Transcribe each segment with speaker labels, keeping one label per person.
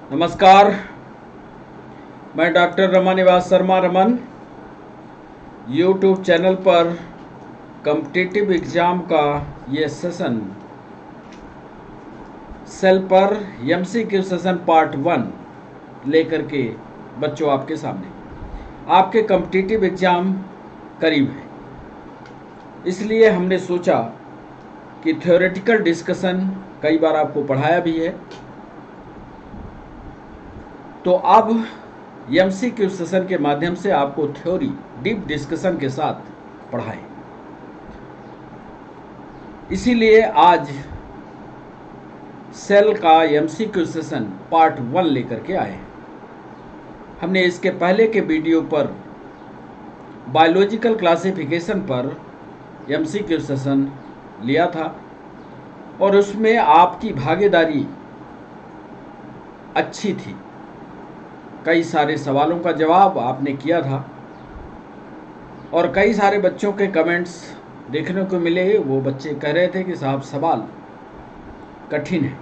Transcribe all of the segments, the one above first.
Speaker 1: नमस्कार, मैं doctor Ramanivas Sharma Raman YouTube channel पर कॉम्पिटिटिव एग्ज़ाम का ये सेशन सेल पर एमसीक्यू सेशन पार्ट 1 लेकर के बच्चों आपके सामने। आपके कॉम्पिटिटिव एग्ज़ाम करीब है, इसलिए हमने सोचा कि थ्योरेटिकल डिस्कशन कई बार आपको पढ़ाया भी है, तो अब एमसीक्यू सेशन के माध्यम से आपको थ्योरी डीप डिस्कशन के साथ पढ़ाएं। इसीलिए आज सेल का एमसीक्यू सेशन पार्ट 1 लेकर के आए हैं। हमने इसके पहले के वीडियो पर बायोलॉजिकल क्लासिफिकेशन पर एमसीक्यू सेशन लिया था और उसमें आपकी भागीदारी अच्छी थी। कई सारे सवालों का जवाब आपने किया था और कई सारे बच्चों के कमेंट्स देखने को मिले। वो बच्चे कह रहे थे कि साहब सवाल कठिन है।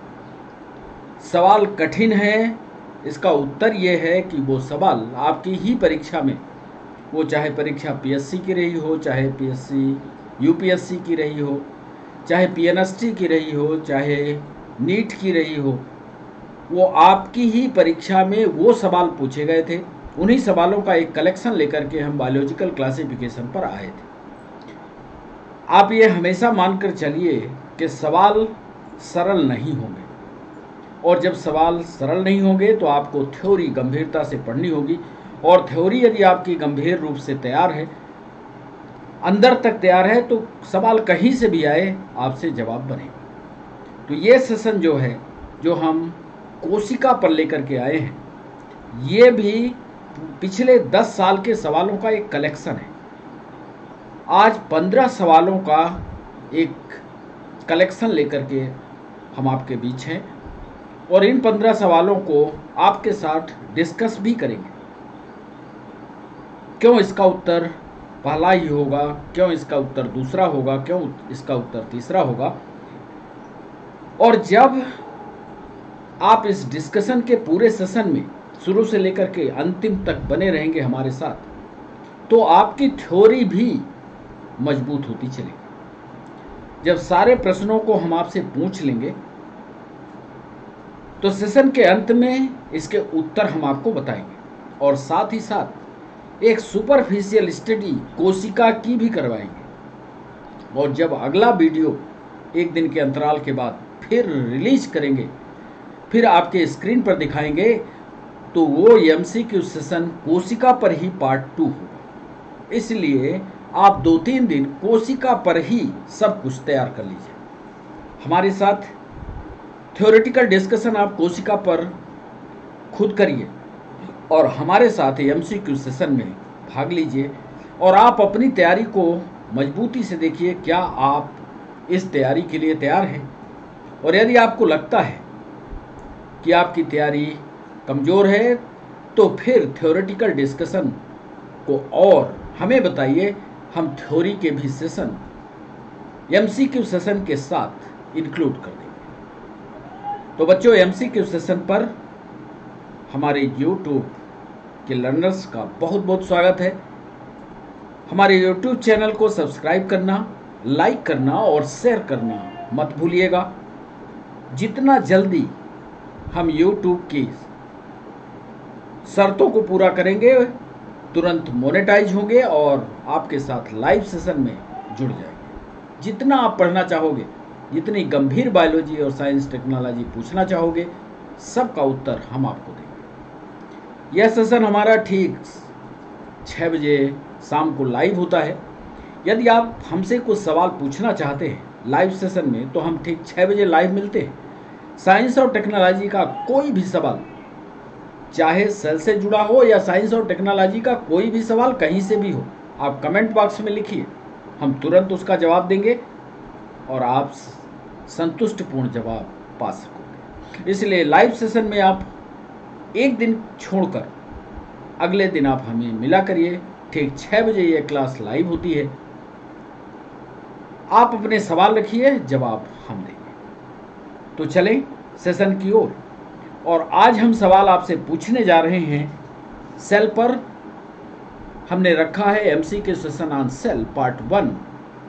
Speaker 1: सवाल कठिन है, इसका उत्तर ये है कि वो सवाल आपकी ही परीक्षा में, वो चाहे परीक्षा पीएससी की रही हो, चाहे पीएससी यूपीएससी की रही हो, चाहे पीएनएसटी की रही हो, चाहे नीट की रही हो, वो आपकी ही परीक्षा में वो सवाल पूछे गए थे। उन्हीं सवालों का एक कलेक्शन लेकर के हम बायोलॉजिकल क्लासिफिकेशन पर आए थे। आप ये हमेशा मानकर चलिए कि सवाल सरल नहीं होंगे, और जब सवाल सरल नहीं होंगे तो आपको थ्योरी गंभीरता से पढ़नी होगी। और थ्योरी यदि आपकी गंभीर रूप से तैयार है, अंदर तक तैयार है, तो सवाल कहीं से भी आए आपसे जवाब बने। तो ये सेशन जो है, जो हम कोशिका पर लेकर के आए हैं, ये भी पिछले 10 साल के सवालों का एक कलेक्शन है। आज 15 सवालों का एक कलेक्शन लेकर के हम आपके बीच हैं और इन 15 सवालों को आपके साथ डिस्कस भी करेंगे। क्यों इसका उत्तर पहला ही होगा, क्यों इसका उत्तर दूसरा होगा, क्यों इसका उत्तर तीसरा होगा। और जब आप इस डिस्कशन के पूरे सेशन में शुरू से लेकर के अंतिम तक बने रहेंगे हमारे साथ, तो आपकी थ्योरी भी मजबूत होती चलेगी। जब सारे प्रश्नों को हम आपसे पूछ लेंगे तो सेशन के अंत में इसके उत्तर हम आपको बताएंगे और साथ ही साथ एक सुपरफिशियल स्टडी कोशिका की भी करवाएंगे। और जब अगला वीडियो एक दिन के अंतराल के बाद फिर रिलीज करेंगे, फिर आपके स्क्रीन पर दिखाएंगे, तो वो एमसीक्यू सेशन कोशिका पर ही पार्ट 2 होगा। इसलिए आप 2-3 दिन कोशिका पर ही सब कुछ तैयार कर लीजिए। हमारे साथ थ्योरेटिकल डिस्कशन आप कोशिका पर खुद करिए और हमारे साथ एमसीक्यू सेशन में भाग लीजिए और आप अपनी तैयारी को मजबूती से देखिए। क्या आप इस तैयारी के लिए तैयार हैं? और यदि आपको लगता है कि आपकी तैयारी कमज़ोर है, तो फिर थ्योरेटिकल डिस्कशन को और हमें बताइए, हम थ्योरी के भी सेशन एमसीक्यू सेशन के साथ इंक्लूड कर देंगे। तो बच्चों, एमसीक्यू सेशन पर हमारे यूट्यूब के लर्नर्स का बहुत बहुत स्वागत है। हमारे यूट्यूब चैनल को सब्सक्राइब करना, लाइक करना और शेयर करना मत भूलिएगा। जितना जल्दी हम यूट्यूब की शर्तों को पूरा करेंगे, तुरंत मोनेटाइज होंगे और आपके साथ लाइव सेशन में जुड़ जाएंगे। जितना आप पढ़ना चाहोगे, जितनी गंभीर बायोलॉजी और साइंस टेक्नोलॉजी पूछना चाहोगे, सबका उत्तर हम आपको देंगे। यह सेशन हमारा ठीक 6 बजे शाम को लाइव होता है। यदि आप हमसे कुछ सवाल पूछना चाहते हैं लाइव सेशन में, तो हम ठीक 6 बजे लाइव मिलते हैं। साइंस और टेक्नोलॉजी का कोई भी सवाल, चाहे सेल से जुड़ा हो या साइंस और टेक्नोलॉजी का कोई भी सवाल कहीं से भी हो, आप कमेंट बॉक्स में लिखिए, हम तुरंत उसका जवाब देंगे और आप संतुष्टिपूर्ण जवाब पा सकोगे। इसलिए लाइव सेशन में आप एक दिन छोड़कर अगले दिन आप हमें मिला करिए। ठीक 6 बजे ये क्लास लाइव होती है। आप अपने सवाल रखिए, जवाब हम देंगे। तो चलें सेशन की ओर। और आज हम सवाल आपसे पूछने जा रहे हैं सेल पर। हमने रखा है MCQ session on sale part 1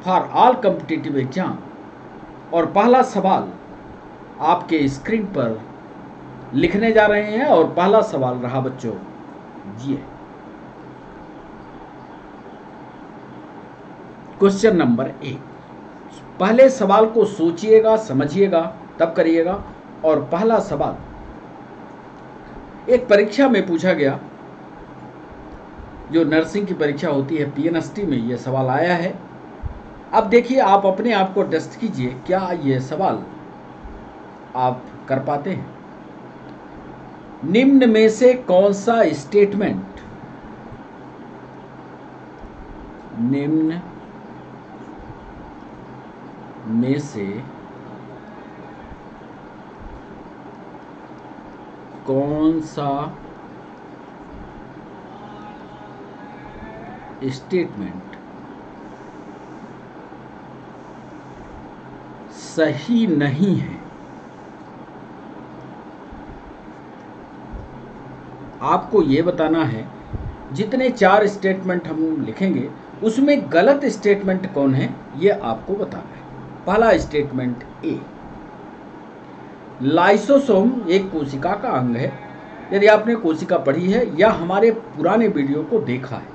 Speaker 1: for all competitive exam. और पहला सवाल आपके स्क्रीन पर लिखने जा रहे हैं और पहला सवाल रहा बच्चों ये। Question number 1। पहले सवाल को सोचिएगा, समझिएगा, तब करिएगा। और पहला सवाल एक परीक्षा में पूछा गया, जो नर्सिंग की परीक्षा होती है पीएनएसटी में यह सवाल आया है। अब देखिए, आप अपने आप को टेस्ट कीजिए, क्या यह सवाल आप कर पाते हैं। निम्न में से कौन सा स्टेटमेंट, निम्न में से कौन सा स्टेटमेंट सही नहीं है। आपको यह बताना है, जितने 4 स्टेटमेंट हम लिखेंगे उसमें गलत स्टेटमेंट कौन है यह आपको बताना है। पहला स्टेटमेंट ए, लाइसोसोम एक कोशिका का अंग है। यदि आपने कोशिका पढ़ी है या हमारे पुराने वीडियो को देखा है,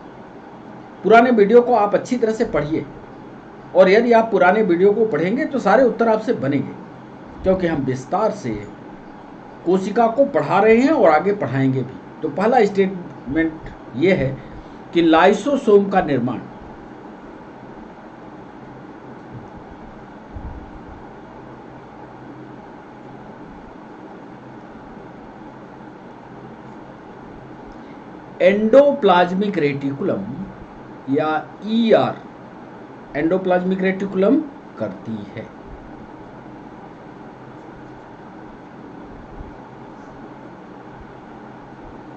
Speaker 1: पुराने वीडियो को आप अच्छी तरह से पढ़िए। और यदि आप पुराने वीडियो को पढ़ेंगे तो सारे उत्तर आपसे बनेंगे, क्योंकि हम विस्तार से कोशिका को पढ़ा रहे हैं और आगे पढ़ाएंगे भी। तो पहला स्टेटमेंट यह है कि लाइसोसोम का निर्माण एंडोप्लाज्मिक रेटिकुलम या ईआर, एंडोप्लाज्मिक रेटिकुलम करती है।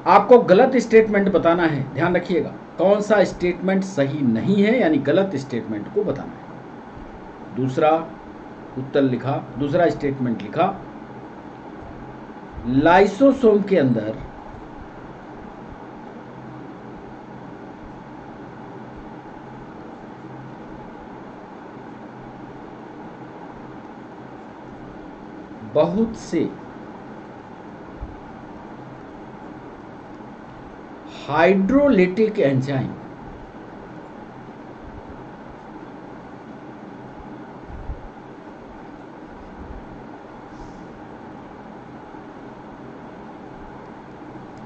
Speaker 1: आपको गलत स्टेटमेंट बताना है, ध्यान रखिएगा। कौन सा स्टेटमेंट सही नहीं है, यानी गलत स्टेटमेंट को बताना है। दूसरा उत्तर लिखा, दूसरा स्टेटमेंट लिखा, लाइसोसोम के अंदर बहुत से हाइड्रोलिटिक एंजाइम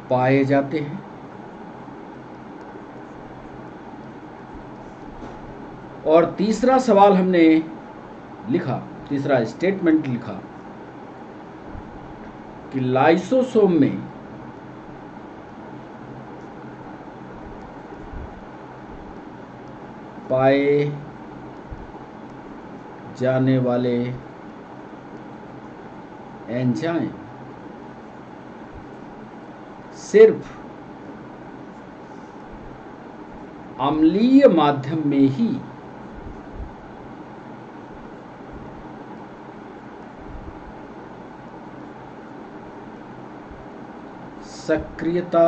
Speaker 1: पाए जाते हैं। और तीसरा सवाल हमने लिखा, तीसरा स्टेटमेंट लिखा कि लाइसोसोम में पाए जाने वाले एंजाइम सिर्फ अम्लीय माध्यम में ही सक्रियता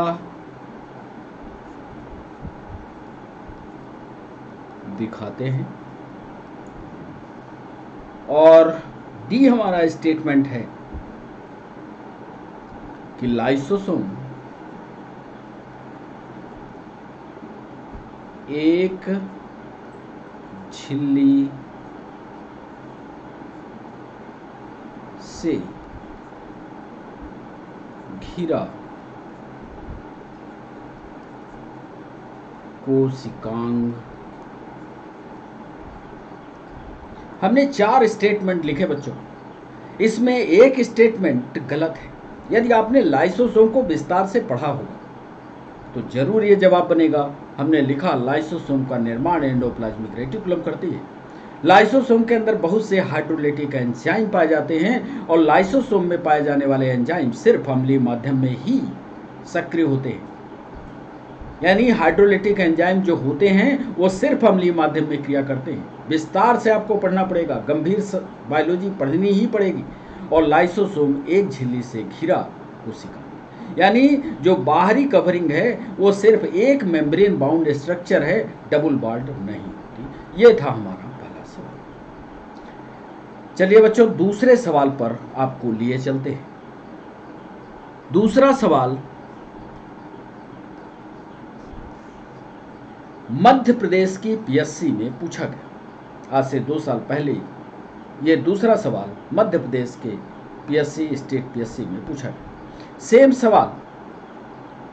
Speaker 1: दिखाते हैं। और डी हमारा स्टेटमेंट है कि लाइसोसोम एक झिल्ली से घिरा कोशिकांग। हमने 4 स्टेटमेंट लिखे बच्चों, इसमें एक स्टेटमेंट गलत है। यदि आपने लाइसोसोम को विस्तार से पढ़ा होगा तो जरूर ये जवाब बनेगा। हमने लिखा लाइसोसोम का निर्माण एंडोप्लाज्मिक रेटिकुलम करती है। लाइसोसोम के अंदर बहुत से हाइड्रोलिटिक एंजाइम पाए जाते हैं और लाइसोसोम में पाए जाने वाले एंजाइम सिर्फ अम्लीय माध्यम में ही सक्रिय होते हैं। यानी हाइड्रोलिटिक एंजाइम जो होते हैं वो सिर्फ अम्लीय माध्यम में क्रिया करते हैं। विस्तार से आपको पढ़ना पड़ेगा, गंभीर बायोलॉजी पढ़नी ही पड़ेगी। और लाइसोसोम एक झिल्ली से घिरा कोशिका में। यानी जो बाहरी कवरिंग है वो सिर्फ एक मेम्ब्रेन बाउंड स्ट्रक्चर है, डबल बॉन्ड नहीं होती। ये था हमारा पहला सवाल। चलिए बच्चों दूसरे सवाल पर आपको लिए चलते हैं। दूसरा सवाल मध्य प्रदेश की पीएससी में पूछा गया, आज से 2 साल पहले। ये दूसरा सवाल मध्य प्रदेश के पीएससी स्टेट पीएससी में पूछा गया। सेम सवाल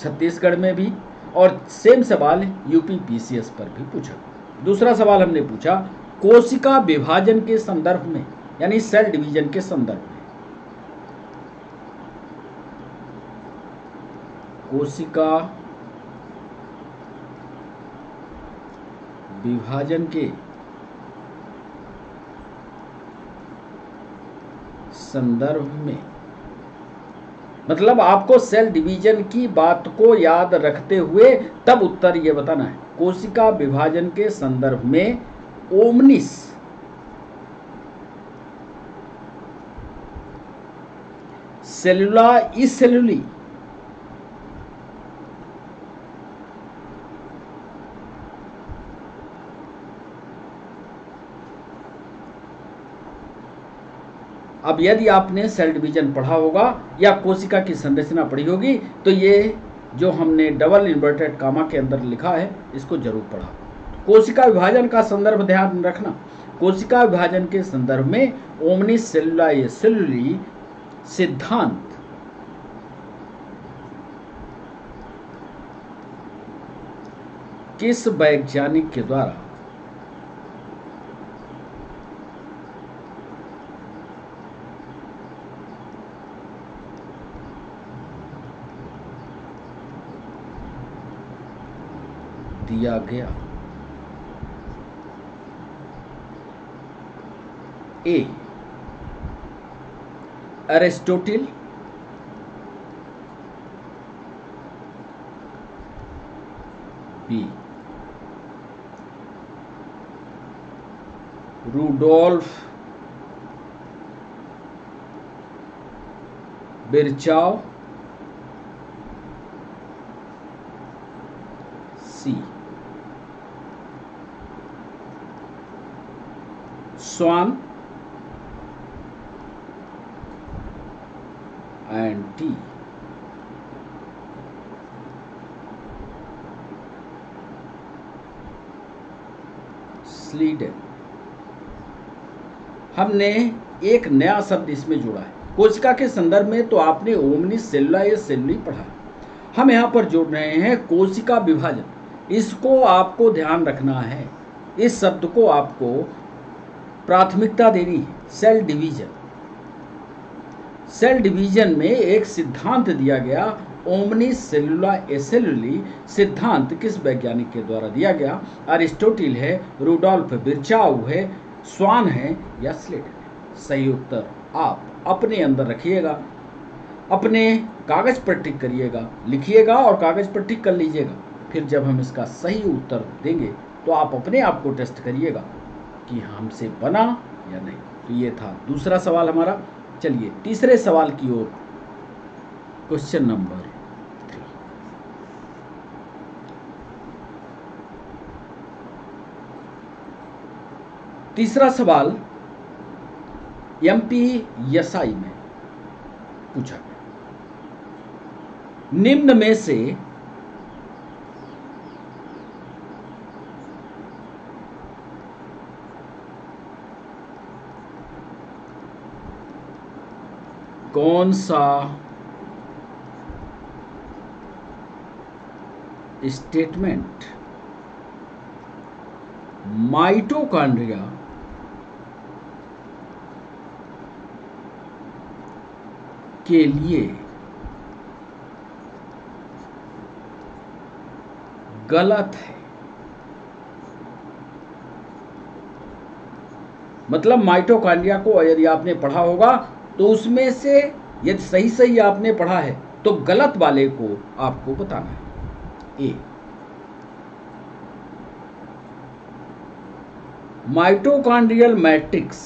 Speaker 1: छत्तीसगढ़ में भी और सेम सवाल यूपी पीसीएस पर भी पूछा गया। दूसरा सवाल हमने पूछा कोशिका विभाजन के संदर्भ में, यानी सेल डिवीजन के संदर्भ में, कोशिका विभाजन के संदर्भ में, मतलब आपको सेल डिवीजन की बात को याद रखते हुए तब उत्तर ये बताना है। कोशिका विभाजन के संदर्भ में ओमनिस सेलुला इसेलुली अब यदि आपने सेल डिवीजन पढ़ा होगा या कोशिका की संरचना पढ़ी होगी तो ये जो हमने डबल इन्वर्टेड कामा के अंदर लिखा है इसको जरूर पढ़ा। कोशिका विभाजन का संदर्भ ध्यान रखना। कोशिका विभाजन के संदर्भ में ओमनिस सेलुला सेलुली सिद्धांत किस वैज्ञानिक के द्वारा दिया गया? A Aristotle, B Rudolf Virchow, C Schwann and D Schleiden. हमने एक नया शब्द इसमें जोड़ा है। कोशिका के संदर्भ में तो आपने ओमनिस सेलुला या सेलुली पढ़ा, हम यहाँ पर जोड़ रहे हैं कोशिका विभाजन। इसको आपको ध्यान रखना है, इस शब्द को आपको प्राथमिकता देनी है। सेल डिवीजन, सेल डिवीजन में एक सिद्धांत दिया गया ओमनिस सेलुला एसेलुली सिद्धांत किस वैज्ञानिक के द्वारा दिया गया? अरिस्टोटिल है, रूडोल्फ बिरचाउ है, स्वान है या स्लेटर? सही उत्तर आप अपने अंदर रखिएगा, अपने कागज पर टिक करिएगा, लिखिएगा और कागज पर टिक कर लीजिएगा। फिर जब हम इसका सही उत्तर देंगे तो आप अपने आप को टेस्ट करिएगा कि हमसे बना या नहीं। तो ये था दूसरा सवाल हमारा। चलिए तीसरे सवाल की ओर, क्वेश्चन नंबर 3। तीसरा सवाल एमपीएसआई में पूछा गया, निम्न में से कौन सा स्टेटमेंट माइटोकॉन्ड्रिया के लिए गलत है? मतलब माइटोकॉन्ड्रिया को यदि आपने पढ़ा होगा तो उसमें से यदि सही सही आपने पढ़ा है तो गलत वाले को आपको बताना है। ए माइटोकॉन्ड्रियल मैट्रिक्स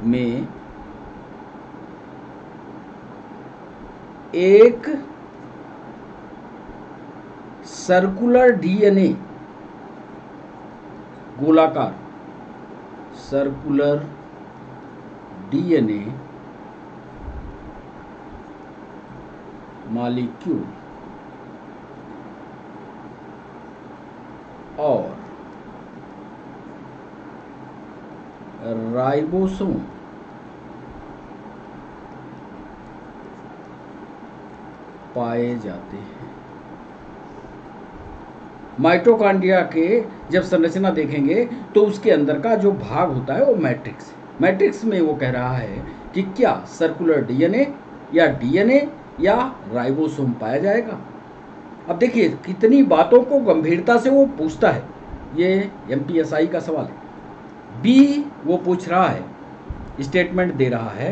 Speaker 1: में एक सर्कुलर डीएनए, गोलाकार सर्कुलर डीएनए मॉलिक्यूल और राइबोसोम पाए जाते हैं। माइटोकॉन्ड्रिया के जब संरचना देखेंगे तो उसके अंदर का जो भाग होता है वो मैट्रिक्स है। मैट्रिक्स में वो कह रहा है कि क्या सर्कुलर डीएनए या राइबोसोम पाया जाएगा। अब देखिए कितनी बातों को गंभीरता से वो पूछता है, ये एमपीएसआई का सवाल है। बी वो पूछ रहा है, स्टेटमेंट दे रहा है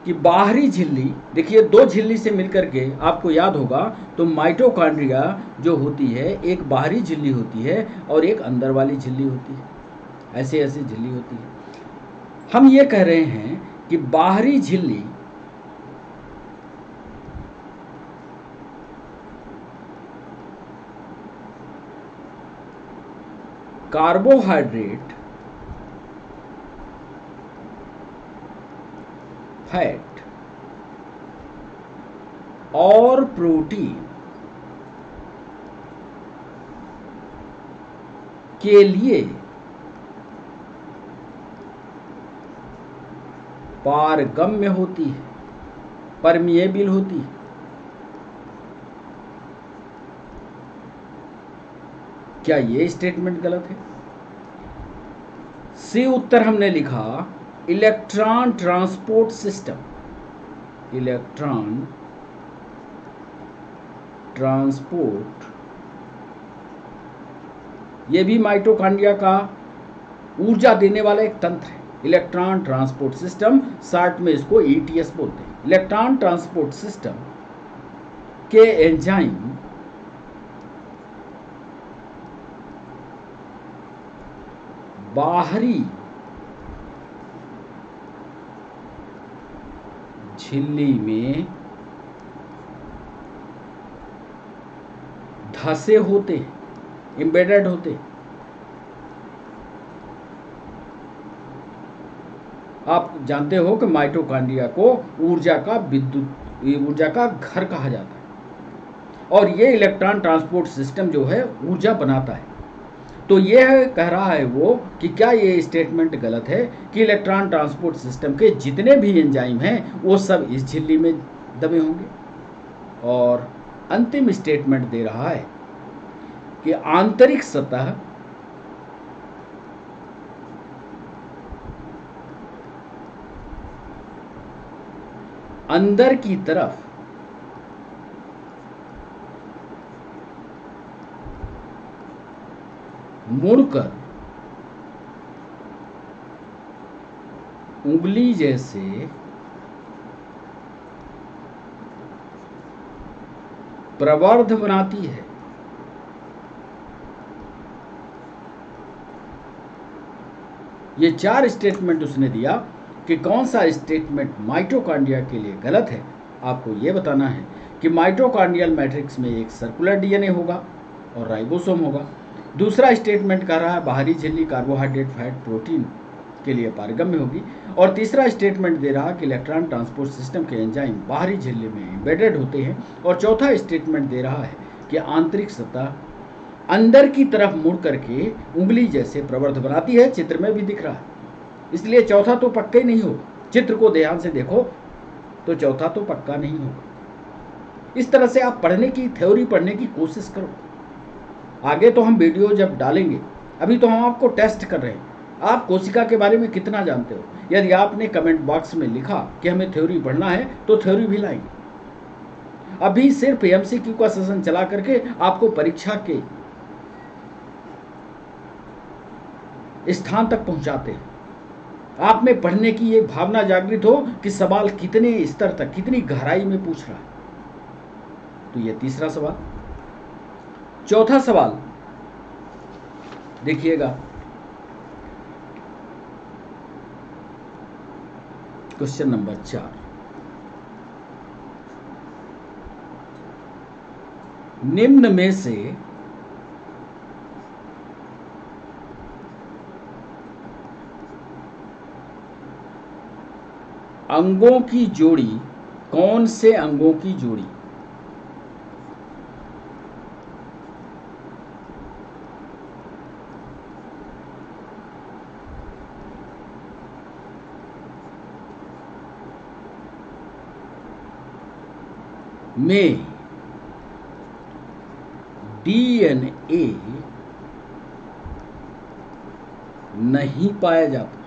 Speaker 1: कि बाहरी झिल्ली, देखिए दो झिल्ली से मिलकर के आपको याद होगा तो माइटोकॉन्ड्रिया जो होती है एक बाहरी झिल्ली होती है और एक अंदर वाली झिल्ली होती है, ऐसे ऐसे झिल्ली होती है। हम ये कह रहे हैं कि बाहरी झिल्ली कार्बोहाइड्रेट, फैट और प्रोटीन के लिए पारगम्य होती है, परमिएबल होती है। क्या ये स्टेटमेंट गलत है? सी उत्तर हमने लिखा electron transport system, electron transport, ये भी माइटोकॉन्ड्रिया का ऊर्जा देने वाला एक तंत्र है। इलेक्ट्रॉन ट्रांसपोर्ट सिस्टम, शॉर्ट में इसको ईटीएस बोलते हैं। इलेक्ट्रॉन ट्रांसपोर्ट सिस्टम के एंजाइम बाहरी झिल्ली में धसे होते, एम्बेडेड होते। आप जानते हो कि माइटोकॉन्ड्रिया को ऊर्जा का घर कहा जाता है और ये इलेक्ट्रॉन ट्रांसपोर्ट सिस्टम जो है ऊर्जा बनाता है। तो ये कह रहा है वो कि क्या ये स्टेटमेंट गलत है कि इलेक्ट्रॉन ट्रांसपोर्ट सिस्टम के जितने भी एंजाइम हैं वो सब इस झिल्ली में दबे होंगे। और अंतिम स्टेटमेंट दे रहा है कि आंतरिक सतह अंदर की तरफ मुड़कर उंगली जैसे प्रवर्ध बनाती है। ये चार स्टेटमेंट उसने दिया कि कौन सा स्टेटमेंट माइटोकॉन्ड्रिया के लिए गलत है। आपको ये बताना है कि माइटोकॉन्ड्रियल मैट्रिक्स में एक सर्कुलर डीएनए होगा और राइबोसोम होगा। दूसरा स्टेटमेंट कह रहा है बाहरी झिल्ली कार्बोहाइड्रेट, फैट, प्रोटीन के लिए पारगम्य होगी। और तीसरा स्टेटमेंट दे रहा कि इलेक्ट्रॉन ट्रांसपोर्ट सिस्टम के एंजाइम बाहरी झिल्ली में एम्बेडेड होते हैं। और चौथा स्टेटमेंट दे रहा है कि आंतरिक सतह अंदर की तरफ मुड़ करके उंगली जैसे प्रवर्ध बनाती है। चित्र में भी दिख रहा है, इसलिए चौथा तो पक्का ही नहीं होगा। चित्र को ध्यान से देखो तो चौथा तो पक्का नहीं होगा। इस तरह से आप पढ़ने की, थ्योरी पढ़ने की कोशिश करो। आगे तो हम वीडियो जब डालेंगे, अभी तो हम आपको टेस्ट कर रहे हैं आप कोशिका के बारे में कितना जानते हो। यदि आपने कमेंट बॉक्स में लिखा कि हमें थ्योरी पढ़ना है तो थ्योरी भी लाएंगे। अभी सिर्फ एमसीक्यू का सेशन चला करके आपको परीक्षा के स्थान तक पहुंचाते हैं। आप में पढ़ने की एक भावना जागृत हो कि सवाल कितने स्तर तक, कितनी गहराई में पूछ रहा है। तो यह तीसरा सवाल। चौथा सवाल देखिएगा, क्वेश्चन नंबर 4, निम्न में से अंगों की जोड़ी कौन से अंगों की जोड़ी में डीएनए नहीं पाया जाता?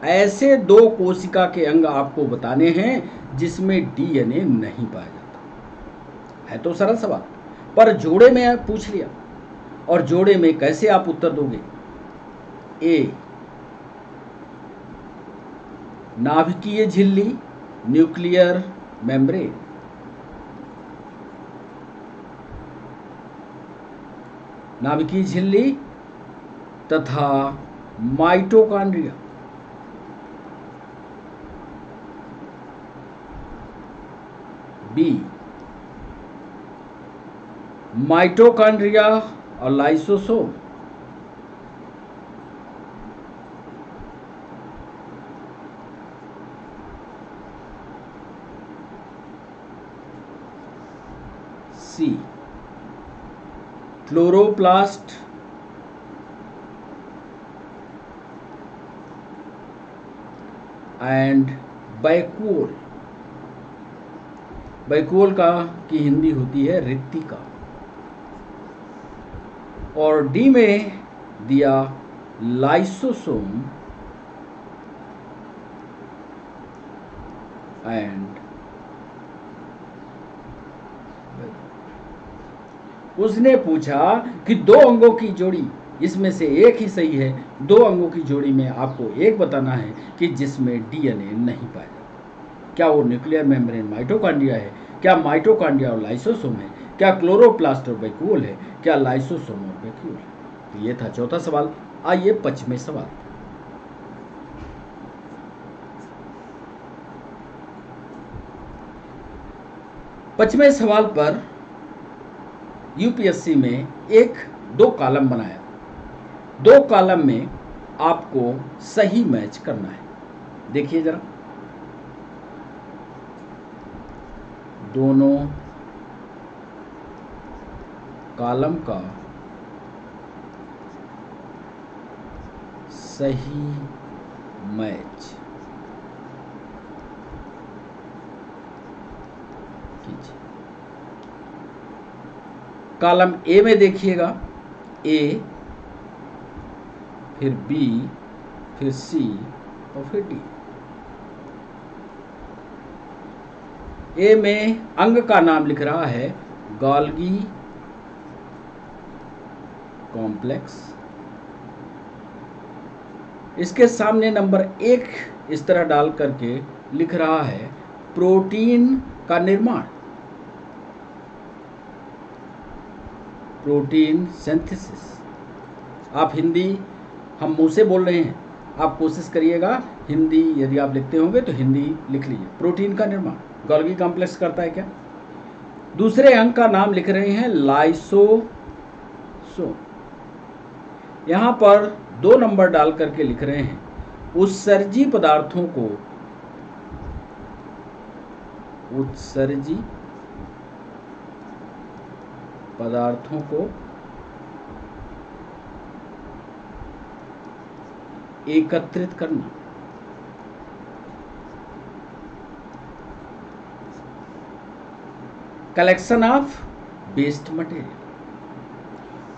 Speaker 1: ऐसे 2 कोशिका के अंग आपको बताने हैं जिसमें डीएनए नहीं पाया जाता। है तो सरल सवाल, पर जोड़े में पूछ लिया, और जोड़े में कैसे आप उत्तर दोगे? ए, नाभिकीय झिल्ली, न्यूक्लियर मेम्ब्रेन। नाभिकीय झिल्ली तथा माइटोकॉन्ड्रिया। बी, माइटोकॉन्ड्रिया और lysosome. C, chloroplast and vacuole. Vacuole का की हिंदी होती है रिक्तिका। और डी में दिया लाइसोसोम एंड उसने पूछा कि 2 अंगों की जोड़ी, इसमें से एक ही सही है। 2 अंगों की जोड़ी में आपको एक बताना है कि जिसमें डीएनए नहीं पाया जाता। क्या वो न्यूक्लियर मेम्ब्रेन माइटोकॉन्ड्रिया है? क्या माइटोकॉन्ड्रिया और लाइसोसोम है? क्या क्लोरोप्लास्ट और वैक्यूल है? क्या लाइसोसोम और वैक्यूल है? तो ये था चौथा सवाल। आइए 5वें सवाल। पांचवें सवाल पर यूपीएससी में 2 कॉलम बनाया। 2 कॉलम में आपको सही मैच करना है। देखिए जरा, दोनों कॉलम का सही मैच कीजिए। कॉलम ए में देखिएगा, ए, फिर बी, फिर सी और फिर डी। ए में अंग का नाम लिख रहा है गोल्गी कॉम्प्लेक्स। इसके सामने नंबर 1 इस तरह डाल करके लिख रहा है प्रोटीन का निर्माण, प्रोटीन सिंथेसिस। आप हिंदी, हम मुंह से बोल रहे हैं, आप कोशिश करिएगा हिंदी, यदि आप लिखते होंगे तो हिंदी लिख लीजिए। प्रोटीन का निर्माण गोल्गी कॉम्प्लेक्स करता है क्या? दूसरे अंग का नाम लिख रहे हैं लाइसोसोम। यहां पर 2 नंबर डाल करके लिख रहे हैं उत्सर्जी पदार्थों को, उत्सर्जी पदार्थों को एकत्रित करना। Collection of waste material.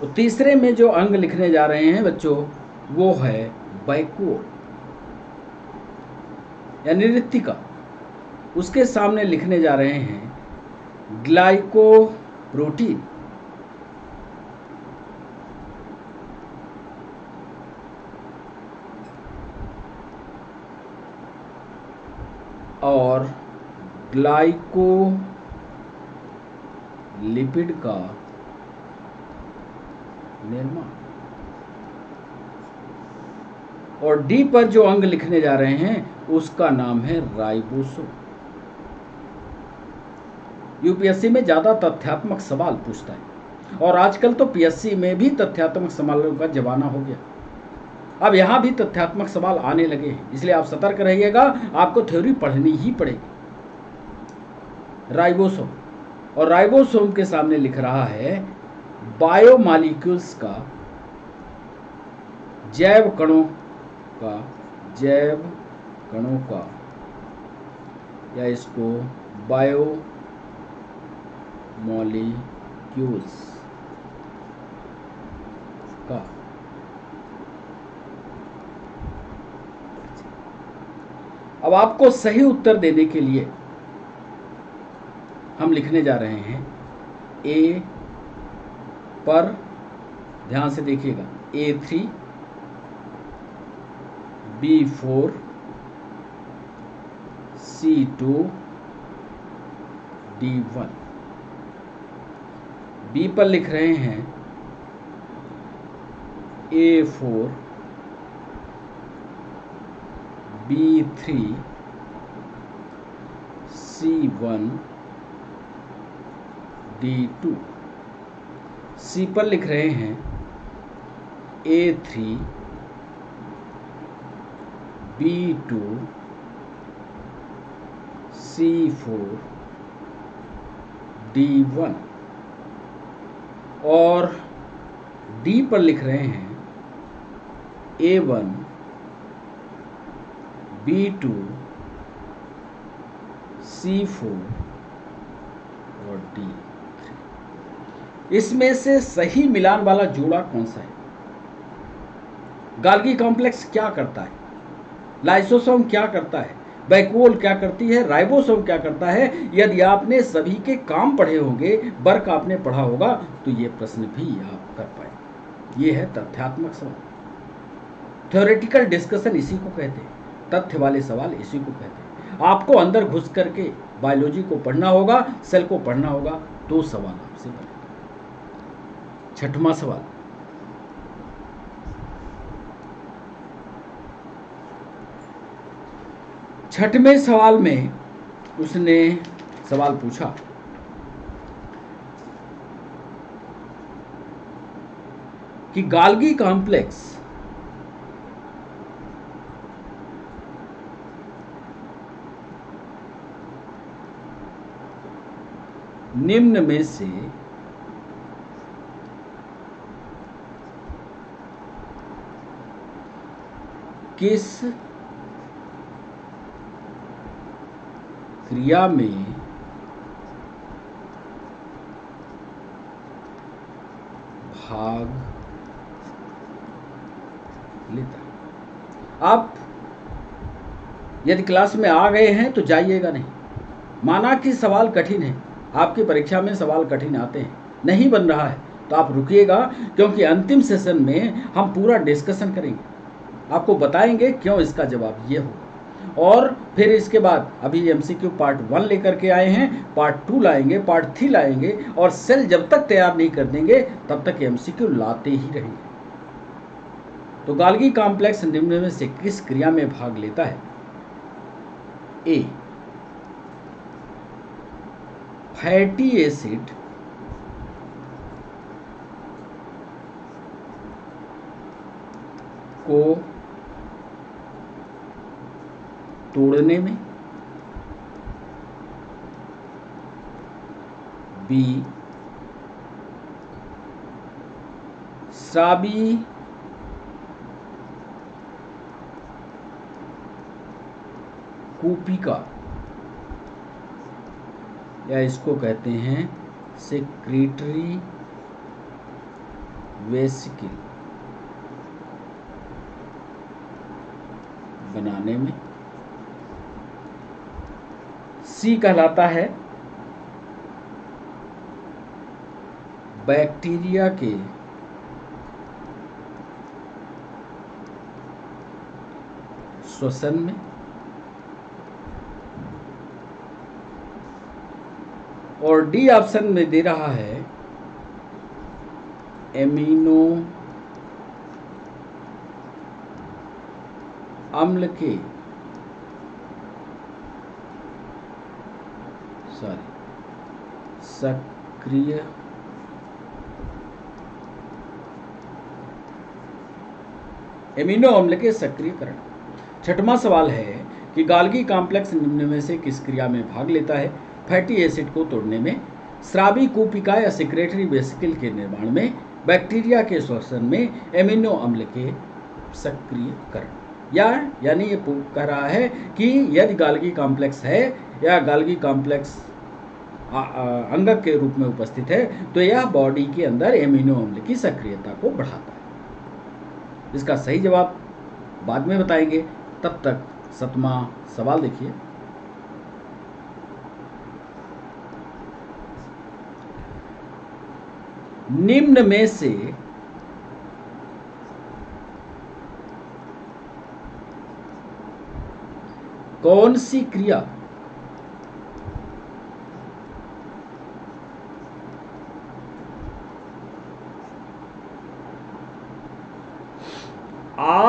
Speaker 1: तो तीसरे में जो अंग लिखने जा रहे हैं बच्चों, वो है वैक्यूल यानी रिक्तिका। उसके सामने लिखने जा रहे हैं ग्लाइकोप्रोटीन। और ग्लाइकोलिपिड का निर्माण। और डी पर जो अंग लिखने जा रहे हैं उसका नाम है राइबोसोम। यूपीएससी में ज़्यादा तथ्यात्मक सवाल पूछता है और आजकल तो पीएससी में भी तथ्यात्मक सवालों का जमाना हो गया। अब यहाँ भी तथ्यात्मक सवाल आने लगे हैं, इसलिए आप सतर्क रहिएगा, आपको थ्योरी पढ़नी ही पड़ेगी। राइबोसोम, और राइबोसोम के सामने लिख रहा है बायोमॉलिक्यूल्स का, जैव कणों का, या इसको बायोमॉलिक्यूल्स का। अब आपको सही उत्तर देने के लिए हम लिखने जा रहे हैं ए पर, ध्यान से देखिएगा, A3 B4 C2 D1। B पर लिख रहे हैं A4 B3 C1 D2। सी पर लिख रहे हैं A3 B2 C4 D1। और डी पर लिख रहे हैं A1 B2 C4 और D। इसमें से सही मिलान वाला जोड़ा कौन सा है? गाल्गी कॉम्प्लेक्स क्या करता है, लाइसोसोम क्या करता है, वैक्यूल क्या करती है, राइबोसोम क्या करता है? यदि आपने सभी के काम पढ़े होंगे, वर्क आपने पढ़ा होगा, तो ये प्रश्न भी आप कर पाए। ये है तथ्यात्मक सवाल, थ्योरेटिकल डिस्कशन इसी को कहते हैं, तथ्य वाले सवाल इसी को कहते हैं। आपको अंदर घुस करके बायोलॉजी को पढ़ना होगा, सेल को पढ़ना होगा, तो सवाल आपसे बनेगा। छठवां सवाल, छठवें सवाल में उसने सवाल पूछा कि गाल्गी कॉम्प्लेक्स निम्न में से किस क्रिया में भाग लेता है? आप यदि क्लास में आ गए हैं तो जाइएगा नहीं। माना कि सवाल कठिन है, आपकी परीक्षा में सवाल कठिन आते हैं, नहीं बन रहा है तो आप रुकिएगा, क्योंकि अंतिम सेशन में हम पूरा डिस्कशन करेंगे, आपको बताएंगे क्यों इसका जवाब ये होगा। और फिर इसके बाद अभी एमसीक्यू पार्ट 1 लेकर के आए हैं, पार्ट 2 लाएंगे, पार्ट 3 लाएंगे, और सेल जब तक तैयार नहीं कर देंगे तब तक एमसीक्यू लाते ही रहेंगे। तो गाल्गी कॉम्प्लेक्स निम्न में से किस क्रिया में भाग लेता है? ए, फैटी एसिड को तोड़ने में, बी, स्रावी कूपिका, या इसको कहते हैं सेक्रेटरी वेसिकल बनाने में। सी कहलाता है बैक्टीरिया के श्वसन में। और डी ऑप्शन में दे रहा है एमिनो अम्ल के सक्रिय एमिनो अम्ल के सक्रियकरण। छठवां सवाल है कि गाल्गी कॉम्प्लेक्स निम्न में से किस क्रिया में भाग लेता है? फैटी एसिड को तोड़ने में, स्रावी कूपिका या सेक्रेटरी वेसिकल के निर्माण में, बैक्टीरिया के श्वसन में, एमिनो अम्ल के सक्रियकरण। यानी ये कह रहा है कि यदि गाल्गी कॉम्प्लेक्स है या गाल्गी कॉम्प्लेक्स अंगक के रूप में उपस्थित है तो यह बॉडी के अंदर एमिनो अम्ल की सक्रियता को बढ़ाता है। इसका सही जवाब बाद में बताएंगे, तब तक 7वां सवाल देखिए। निम्न में से कौन सी क्रिया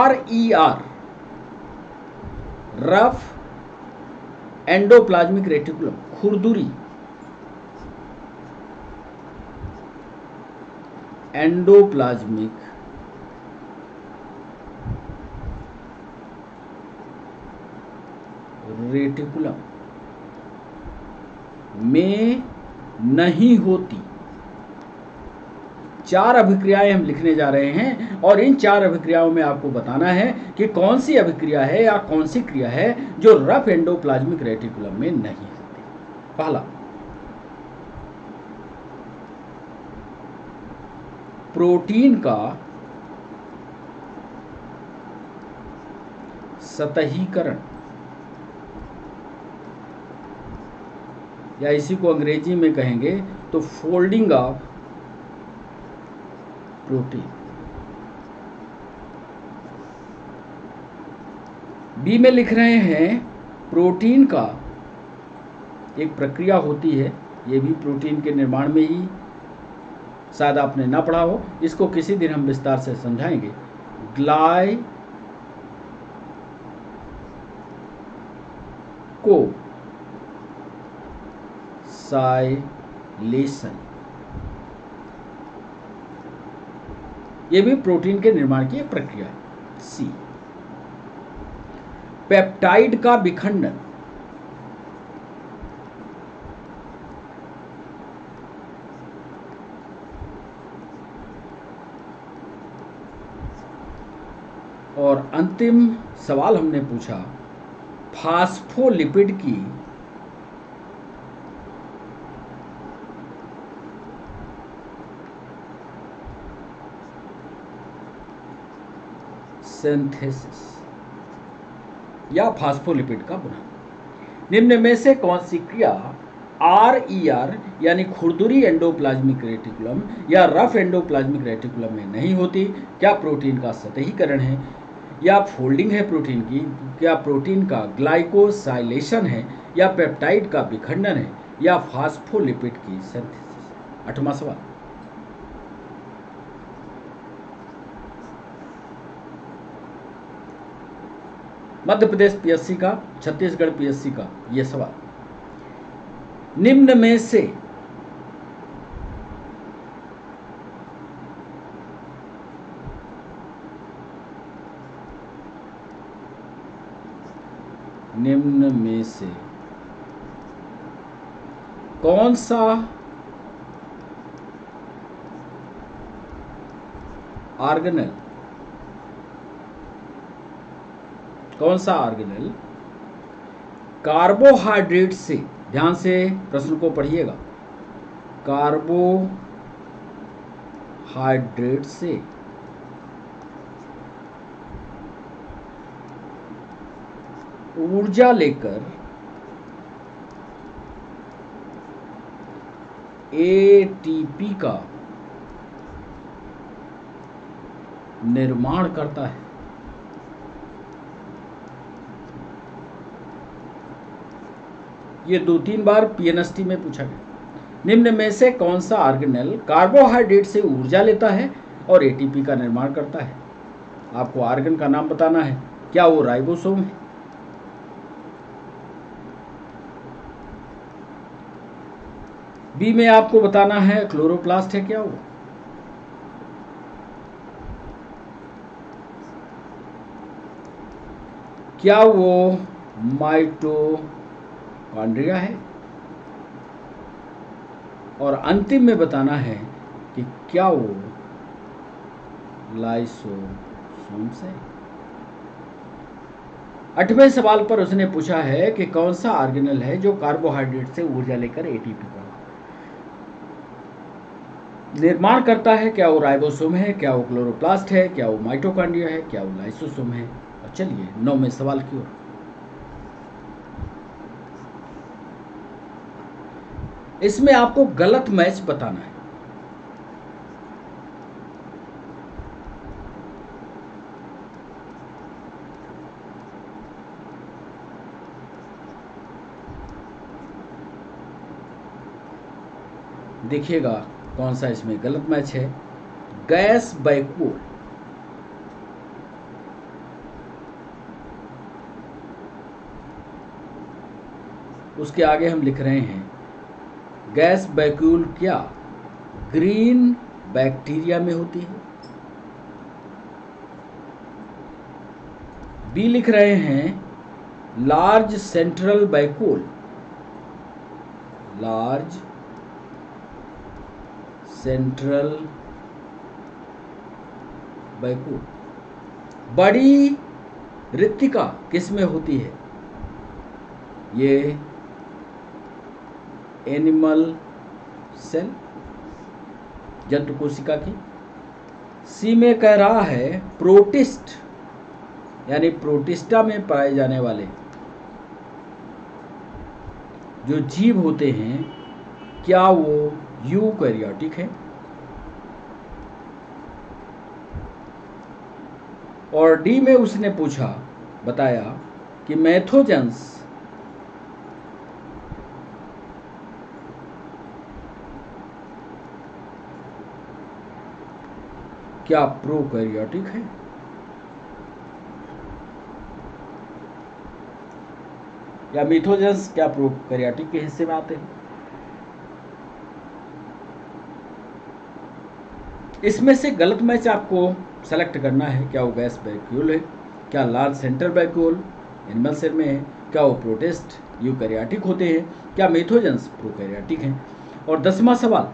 Speaker 1: RER रफ एंडोप्लाज्मिक रेटिकुलम खुरदुरी एंडोप्लाज्मिक रेटिकुलम में नहीं होती? 4 अभिक्रियाएं हम लिखने जा रहे हैं और इन 4 अभिक्रियाओं में आपको बताना है कि कौन सी अभिक्रिया है या कौन सी क्रिया है जो रफ एंडोप्लाज्मिक रेटिकुलम में नहीं होती। पहला, प्रोटीन का सतहीकरण, या इसी को अंग्रेजी में कहेंगे तो फोल्डिंग ऑफ प्रोटीन। बी में लिख रहे हैं प्रोटीन का एक प्रक्रिया होती है, ये भी प्रोटीन के निर्माण में ही, शायद आपने ना पढ़ा हो, इसको किसी दिन हम विस्तार से समझाएंगे। ग्लाइकोसाइलेशन, ये भी प्रोटीन के निर्माण की एक प्रक्रिया है। सी, पेप्टाइड का विखंडन, और अंतिम सवाल हमने पूछा फास्फोलिपिड की सिंथेसिस या फास्फोलिपिड का बनना। निम्न में से कौन सी क्रिया RER यानी खुरदुरी एंडोप्लाज्मिक रेटिकुलम या रफ एंडोप्लाज्मिक रेटिकुलम में नहीं होती? क्या प्रोटीन का सतहीकरण है, या फोल्डिंग है प्रोटीन की, क्या प्रोटीन का ग्लाइकोसाइलेशन है, या पेप्टाइड का विखंडन है, या फास्फोलिपिड की सिंथेसिस? 8वां सवाल, मध्य प्रदेश PSC का, छत्तीसगढ़ PSC का यह सवाल, निम्न में से कौन सा ऑर्गेनेल कार्बोहाइड्रेट से, ध्यान से प्रश्न को पढ़िएगा, कार्बोहाइड्रेट से ऊर्जा लेकर ATP का निर्माण करता है? ये 2-3 बार PNST में पूछा गया। निम्न में से कौन सा ऑर्गेनेल कार्बोहाइड्रेट से ऊर्जा लेता है और ATP का निर्माण करता है? आपको ऑर्गन का नाम बताना है क्या वो राइबोसोम है? बी में आपको बताना है क्लोरोप्लास्ट है क्या वो? क्या वो माइटोकॉन्ड्रिया है? और अंतिम में बताना है कि क्या वो लाइसोसोम्स है। 8वें सवाल पर उसने पूछा है कि कौन सा ऑर्गेनल है जो कार्बोहाइड्रेट से ऊर्जा लेकर एटीपी का निर्माण करता है। क्या वो राइबोसोम है, क्या वो क्लोरोप्लास्ट है, क्या वो माइटोकॉन्ड्रिया है, क्या वो लाइसोसोम है। और चलिए 9वें सवाल की ओर। इसमें आपको गलत मैच बताना है। देखिएगा कौन सा इसमें गलत मैच है। गैस बैकबोन, उसके आगे हम लिख रहे हैं गैस बैक्यूल क्या ग्रीन बैक्टीरिया में होती है। बी लिख रहे हैं large central vacuole, large central vacuole. बड़ी रिक्तिका किस में होती है? ये एनिमल सेल, जंतु कोशिका की। सी में कह रहा है प्रोटिस्ट यानी प्रोटिस्टा में पाए जाने वाले जो जीव होते हैं क्या वो यूकैरियोटिक है? और डी में उसने पूछा, बताया कि मैथोजेंस क्या प्रोकैरियोटिक है? या मिथोजेंस क्या प्रोकैरियोटिक के हिस्से में आते हैं? इसमें से गलत मैच आपको सेलेक्ट करना है। क्या वो गैस बैक्यूल है, क्या large central vacuole animal cell में है, क्या वो प्रोटिस्ट यूकैरियोटिक होते हैं, क्या मिथोजेंस प्रोकैरियोटिक हैं। और 10वां सवाल,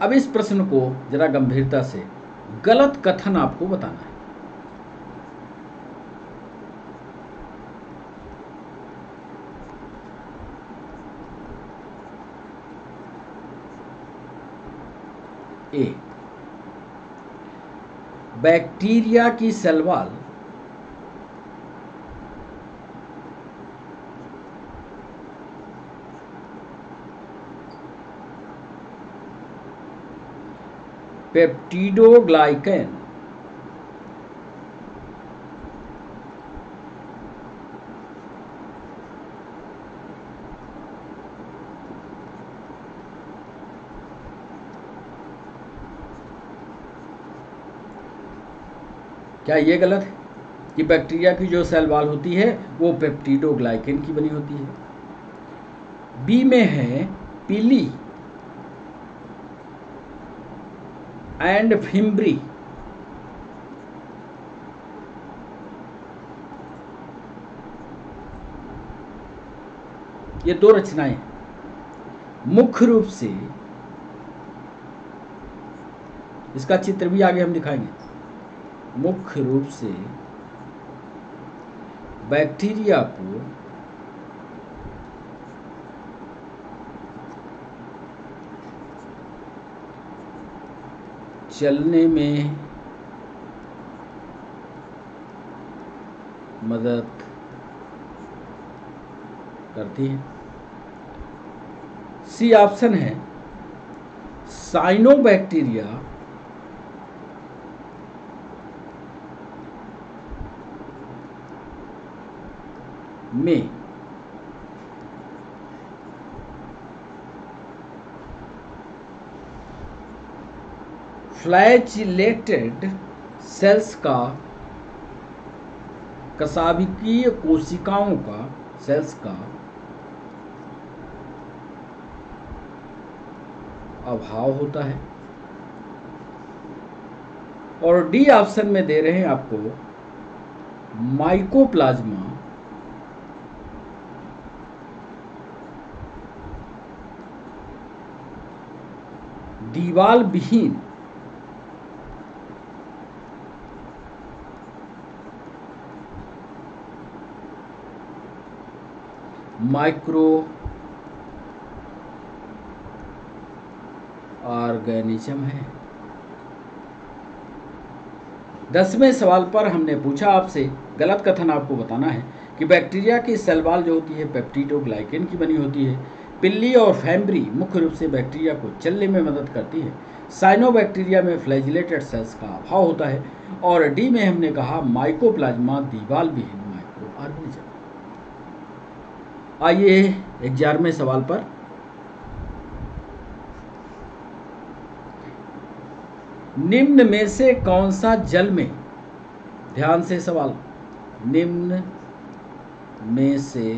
Speaker 1: अब इस प्रश्न को जरा गंभीरता से, गलत कथन आपको बताना है। ए, बैक्टीरिया की सेल वॉल पेप्टिडोग्लाइकन क्या ये गलत है कि बैक्टीरिया की जो सेल वॉल होती है वो पेप्टिडोग्लाइकन की बनी होती है? बी में है पीली एंड फिम्ब्री, ये दो रचनाएं मुख्य रूप से, इसका चित्र भी आगे हम दिखाएंगे, मुख्य रूप से बैक्टीरिया को चलने में मदद करती है। सी ऑप्शन है साइनोबैक्टीरिया में फ्लैजिलेटेड सेल्स का, कशाभिकीय कोशिकाओं का, सेल्स का अभाव होता है। और डी ऑप्शन में दे रहे हैं आपको माइकोप्लाज्मा दीवाल विहीन माइक्रो ऑर्गेनिज्म है। 10वें सवाल पर हमने पूछा आपसे, गलत कथन आपको बताना है कि बैक्टीरिया की सेल वॉल जो होती है पेप्टिडोग्लाइकेन की बनी होती है। पिल्ली और फैम्ब्री मुख्य रूप से बैक्टीरिया को चलने में मदद करती है। साइनोबैक्टीरिया में फ्लैजिलेटेड सेल्स का अभाव होता है। और डी में हमने कहा माइकोप्लाज्मा दीवाल विहीन माइक्रो ऑर्गेनिज्म। आइए 11वें सवाल पर। निम्न में से कौन सा जल में, ध्यान से सवाल, निम्न में से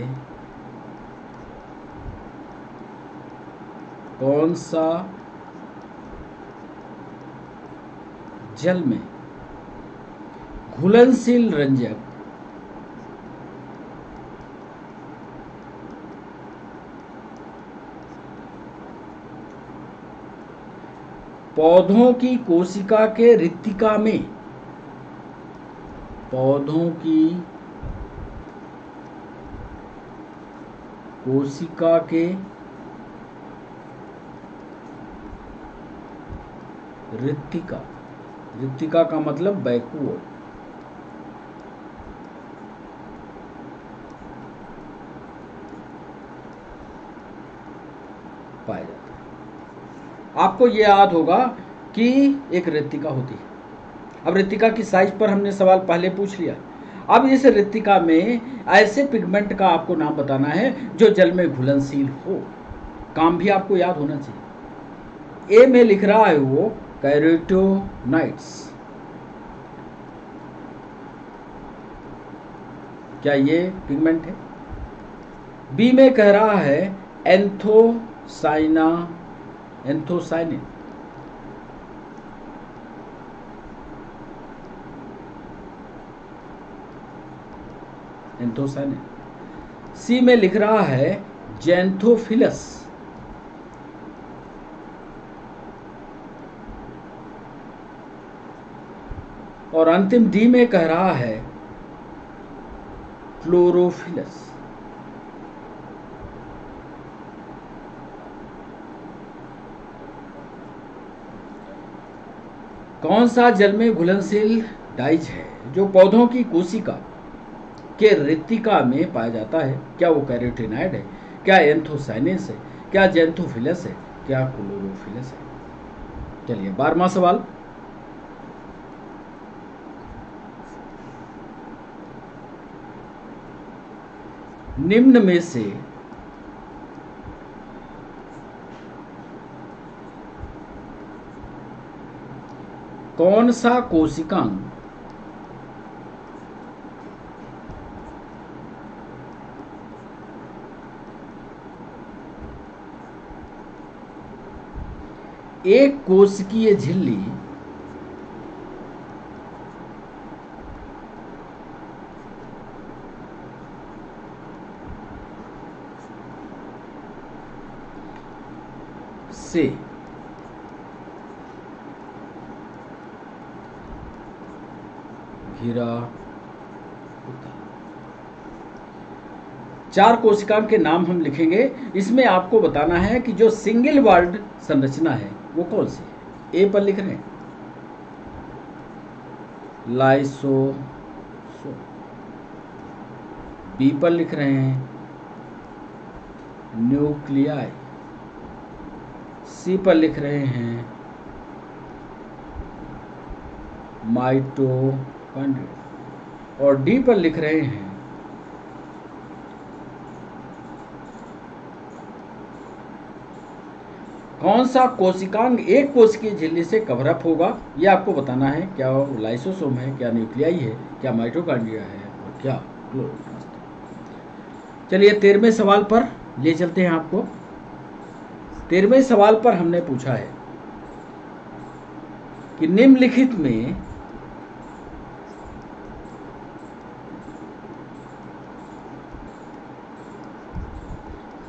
Speaker 1: कौन सा जल में घुलनशील रंजक पौधों की कोशिका के रिक्तिका में, पौधों की कोशिका के रिक्तिका, रिक्तिका का मतलब बैकवर्ड, पाया जाता है। आपको यह याद होगा कि एक रिक्तिका होती है। अब रिक्तिका की साइज पर हमने सवाल पहले पूछ लिया। अब इस रिक्तिका में ऐसे पिगमेंट का आपको नाम बताना है जो जल में घुलनशील हो। काम भी आपको याद होना चाहिए। ए में लिख रहा है वो कैरोटीनॉइड्स, क्या ये पिगमेंट है? बी में कह रहा है एंथोसाइनिन, एंथोसाइनिन। सी में लिख रहा है जेंथोफिलस, और अंतिम डी में कह रहा है क्लोरोफिलस। कौन सा जल में घुलनशील डाइज है जो पौधों की कोशिका के रिक्तिका में पाया जाता है? क्या वो कैरोटीनॉइड है, क्या एंथोसाइनिस है, क्या जेंथोफिलस है, क्या क्लोरोफिलस है? चलिए 12वां सवाल। निम्न में से कौन सा कोशिकांग एक कोशिकीय झिल्ली से घिरा होता है? 4 कोशिकाओं के नाम हम लिखेंगे। इसमें आपको बताना है कि जो सिंगल वॉल्ड संरचना है वो कौन सी है। ए पर लिख रहे हैं लाइसोसोम, बी पर लिख रहे हैं न्यूक्लियाई, सी पर लिख रहे हैं माइटोकॉन्ड्रिया, और डी पर लिख रहे हैं कौन सा कोशिकांग एक कोशिकीय झिल्ली से कवर अप होगा, यह आपको बताना है। क्या वो लाइसोसोम है, क्या न्यूक्लियाई है, क्या माइटोकॉन्ड्रिया है और क्या क्लोरोप्लास्ट है। चलिए 13वें सवाल पर ले चलते हैं आपको। 13वें सवाल पर हमने पूछा है कि निम्नलिखित में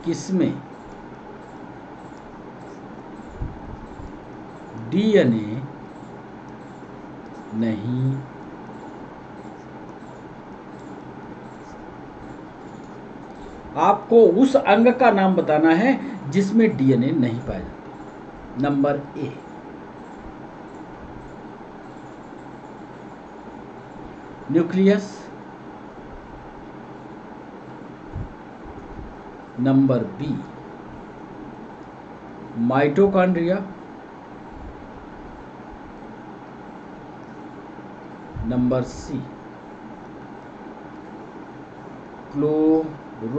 Speaker 1: किसमें डीएनए नहीं आपको उस अंग का नाम बताना है जिसमें डीएनए नहीं पाया जाता। Number A nucleus, number B mitochondria, number C chloroplast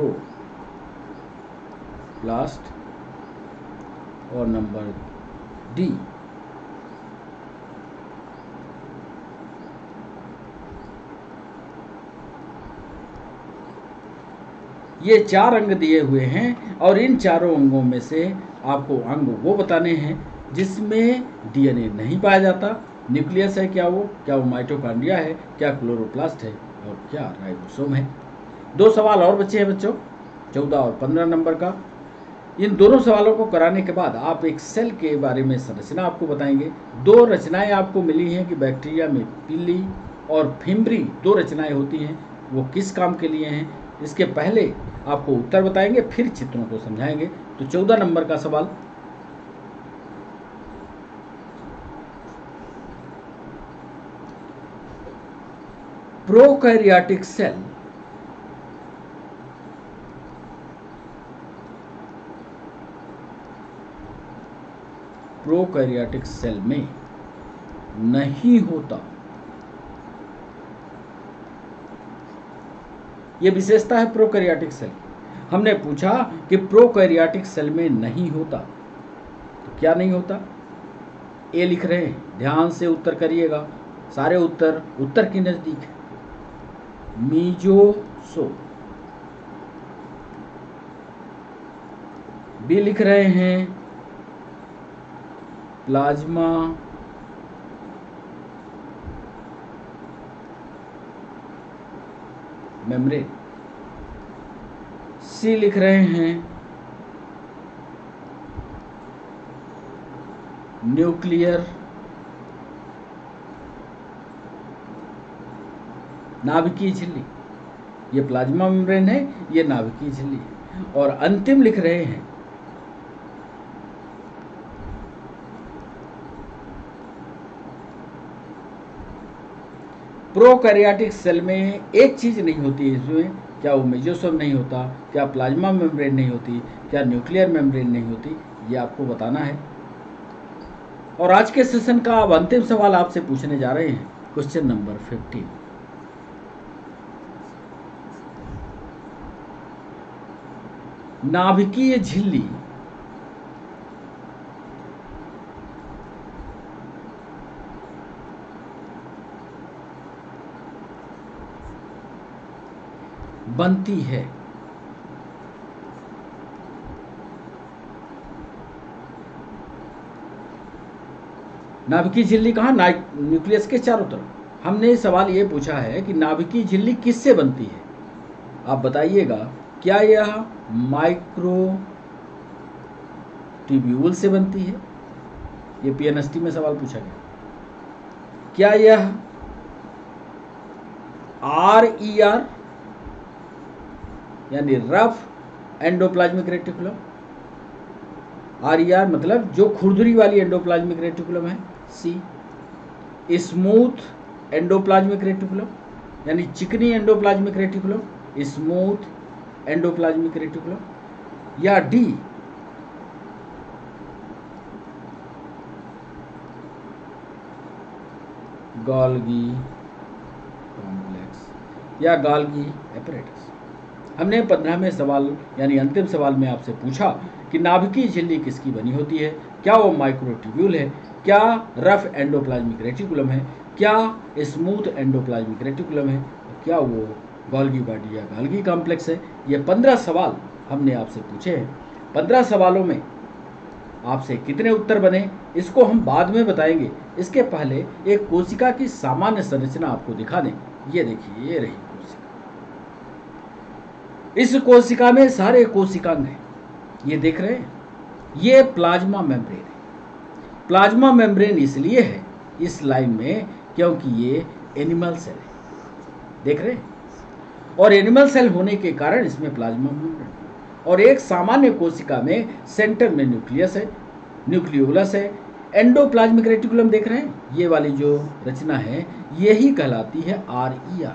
Speaker 1: और नंबर डी ये 4 अंग दिए हुए हैं और इन चारों अंगों में से आपको अंग वो बताने हैं जिसमें डीएनए नहीं पाया जाता। न्यूक्लियस है क्या वो माइटोकॉन्ड्रिया है, क्या क्लोरोप्लास्ट है और क्या राइबोसोम है। 2 सवाल और बचे हैं बच्चों, 14 और 15 नंबर का। इन दोनों सवालों को कराने के बाद आप एक सेल के बारे में संरचना आपको बताएंगे। 2 रचनाएं आपको मिली हैं कि बैक्टीरिया में पिली और फिम्ब्री 2 रचनाएं होती हैं, वो किस काम के लिए हैं। इसके पहले आपको उत्तर बताएंगे, फिर चित्रों को समझाएंगे। तो 14 नंबर का सवाल, प्रोकैरियोटिक सेल प्रोकैरियोटिक सेल में नहीं होता। ये विशेषता है प्रोकैरियोटिक सेल। हमने पूछा कि प्रोकैरियोटिक सेल में नहीं होता, तो क्या नहीं होता। ए लिख रहे हैं, ध्यान से उत्तर करिएगा, सारे उत्तर के नजदीक है। मीजोसोम। बी लिख रहे हैं प्लाज्मा मेम्ब्रेन। सी लिख रहे हैं न्यूक्लियर नाभिकीय झिल्ली। ये प्लाज्मा मेम्ब्रेन है, ये नाभिकीय झिल्ली है। और अंतिम लिख रहे हैं प्रोकैरियोटिक सेल में एक चीज नहीं होती है इसमें। क्या वो मेजोसोम नहीं होता, क्या प्लाज्मा मेम्ब्रेन नहीं होती, क्या न्यूक्लियर मेम्ब्रेन नहीं होती, ये आपको बताना है। और आज के सेशन का अब अंतिम सवाल आपसे पूछने जा रहे हैं, क्वेश्चन नंबर 15। नाभिकीय झिल्ली बनती है नाभिकीय झिल्ली कहाँ, न्यूक्लियस के चारों तरफ। हमने सवाल ये पूछा है कि नाभिकीय झिल्ली किससे बनती है, आप बताइएगा। क्या यह माइक्रोट्यूब्यूल से बनती है, ये पीएनएसटी में सवाल पूछा गया। क्या यह RER यानी रफ एंडोप्लाज्मिक रेटिकुलम, RER मतलब जो खुरदुरी वाली एंडोप्लाज्मिक रेटिकुलम है। सी स्मूथ एंडोप्लाज्मिक रेटिकुलम यानी चिकनी endoplasmic reticulum, smooth endoplasmic reticulum. या डी गोल्गी कॉम्प्लेक्स या गोल्गी एपरेटस। हमने 15वें सवाल यानी अंतिम सवाल में आपसे पूछा कि नाभिकीय झिल्ली किसकी बनी होती है, क्या वो माइक्रोट्यूब्यूल है, क्या रफ एंडोप्लाज्मिक रेटिकुलम है, क्या स्मूथ एंडोप्लाज्मिक रेटिकुलम है, क्या वो गोल्गी बॉडी या गोल्गी कॉम्प्लेक्स है। ये 15 सवाल हमने आपसे पूछे हैं। 15 सवालों में आपसे कितने उत्तर बने इसको हम बाद में बताएंगे। इसके पहले एक कोशिका की सामान्य संरचना आपको दिखा दें। ये देखिए, ये रही कोशिका। इस कोशिका में सारे कोशिकांग हैं, ये देख रहे हैं। ये प्लाज्मा मेम्ब्रेन है। प्लाज्मा मेम्ब्रेन इसलिए है इस लाइन में क्योंकि ये एनिमल सेल है, देख रहे हैं। और एनिमल सेल होने के कारण इसमें प्लाज्मा मेम्ब्रेन। और एक सामान्य कोशिका में सेंटर में न्यूक्लियस है, न्यूक्लियोलस है, एंडोप्लाज्मिक रेटिकुलम देख रहे हैं। ये वाली जो रचना है यही कहलाती है RER,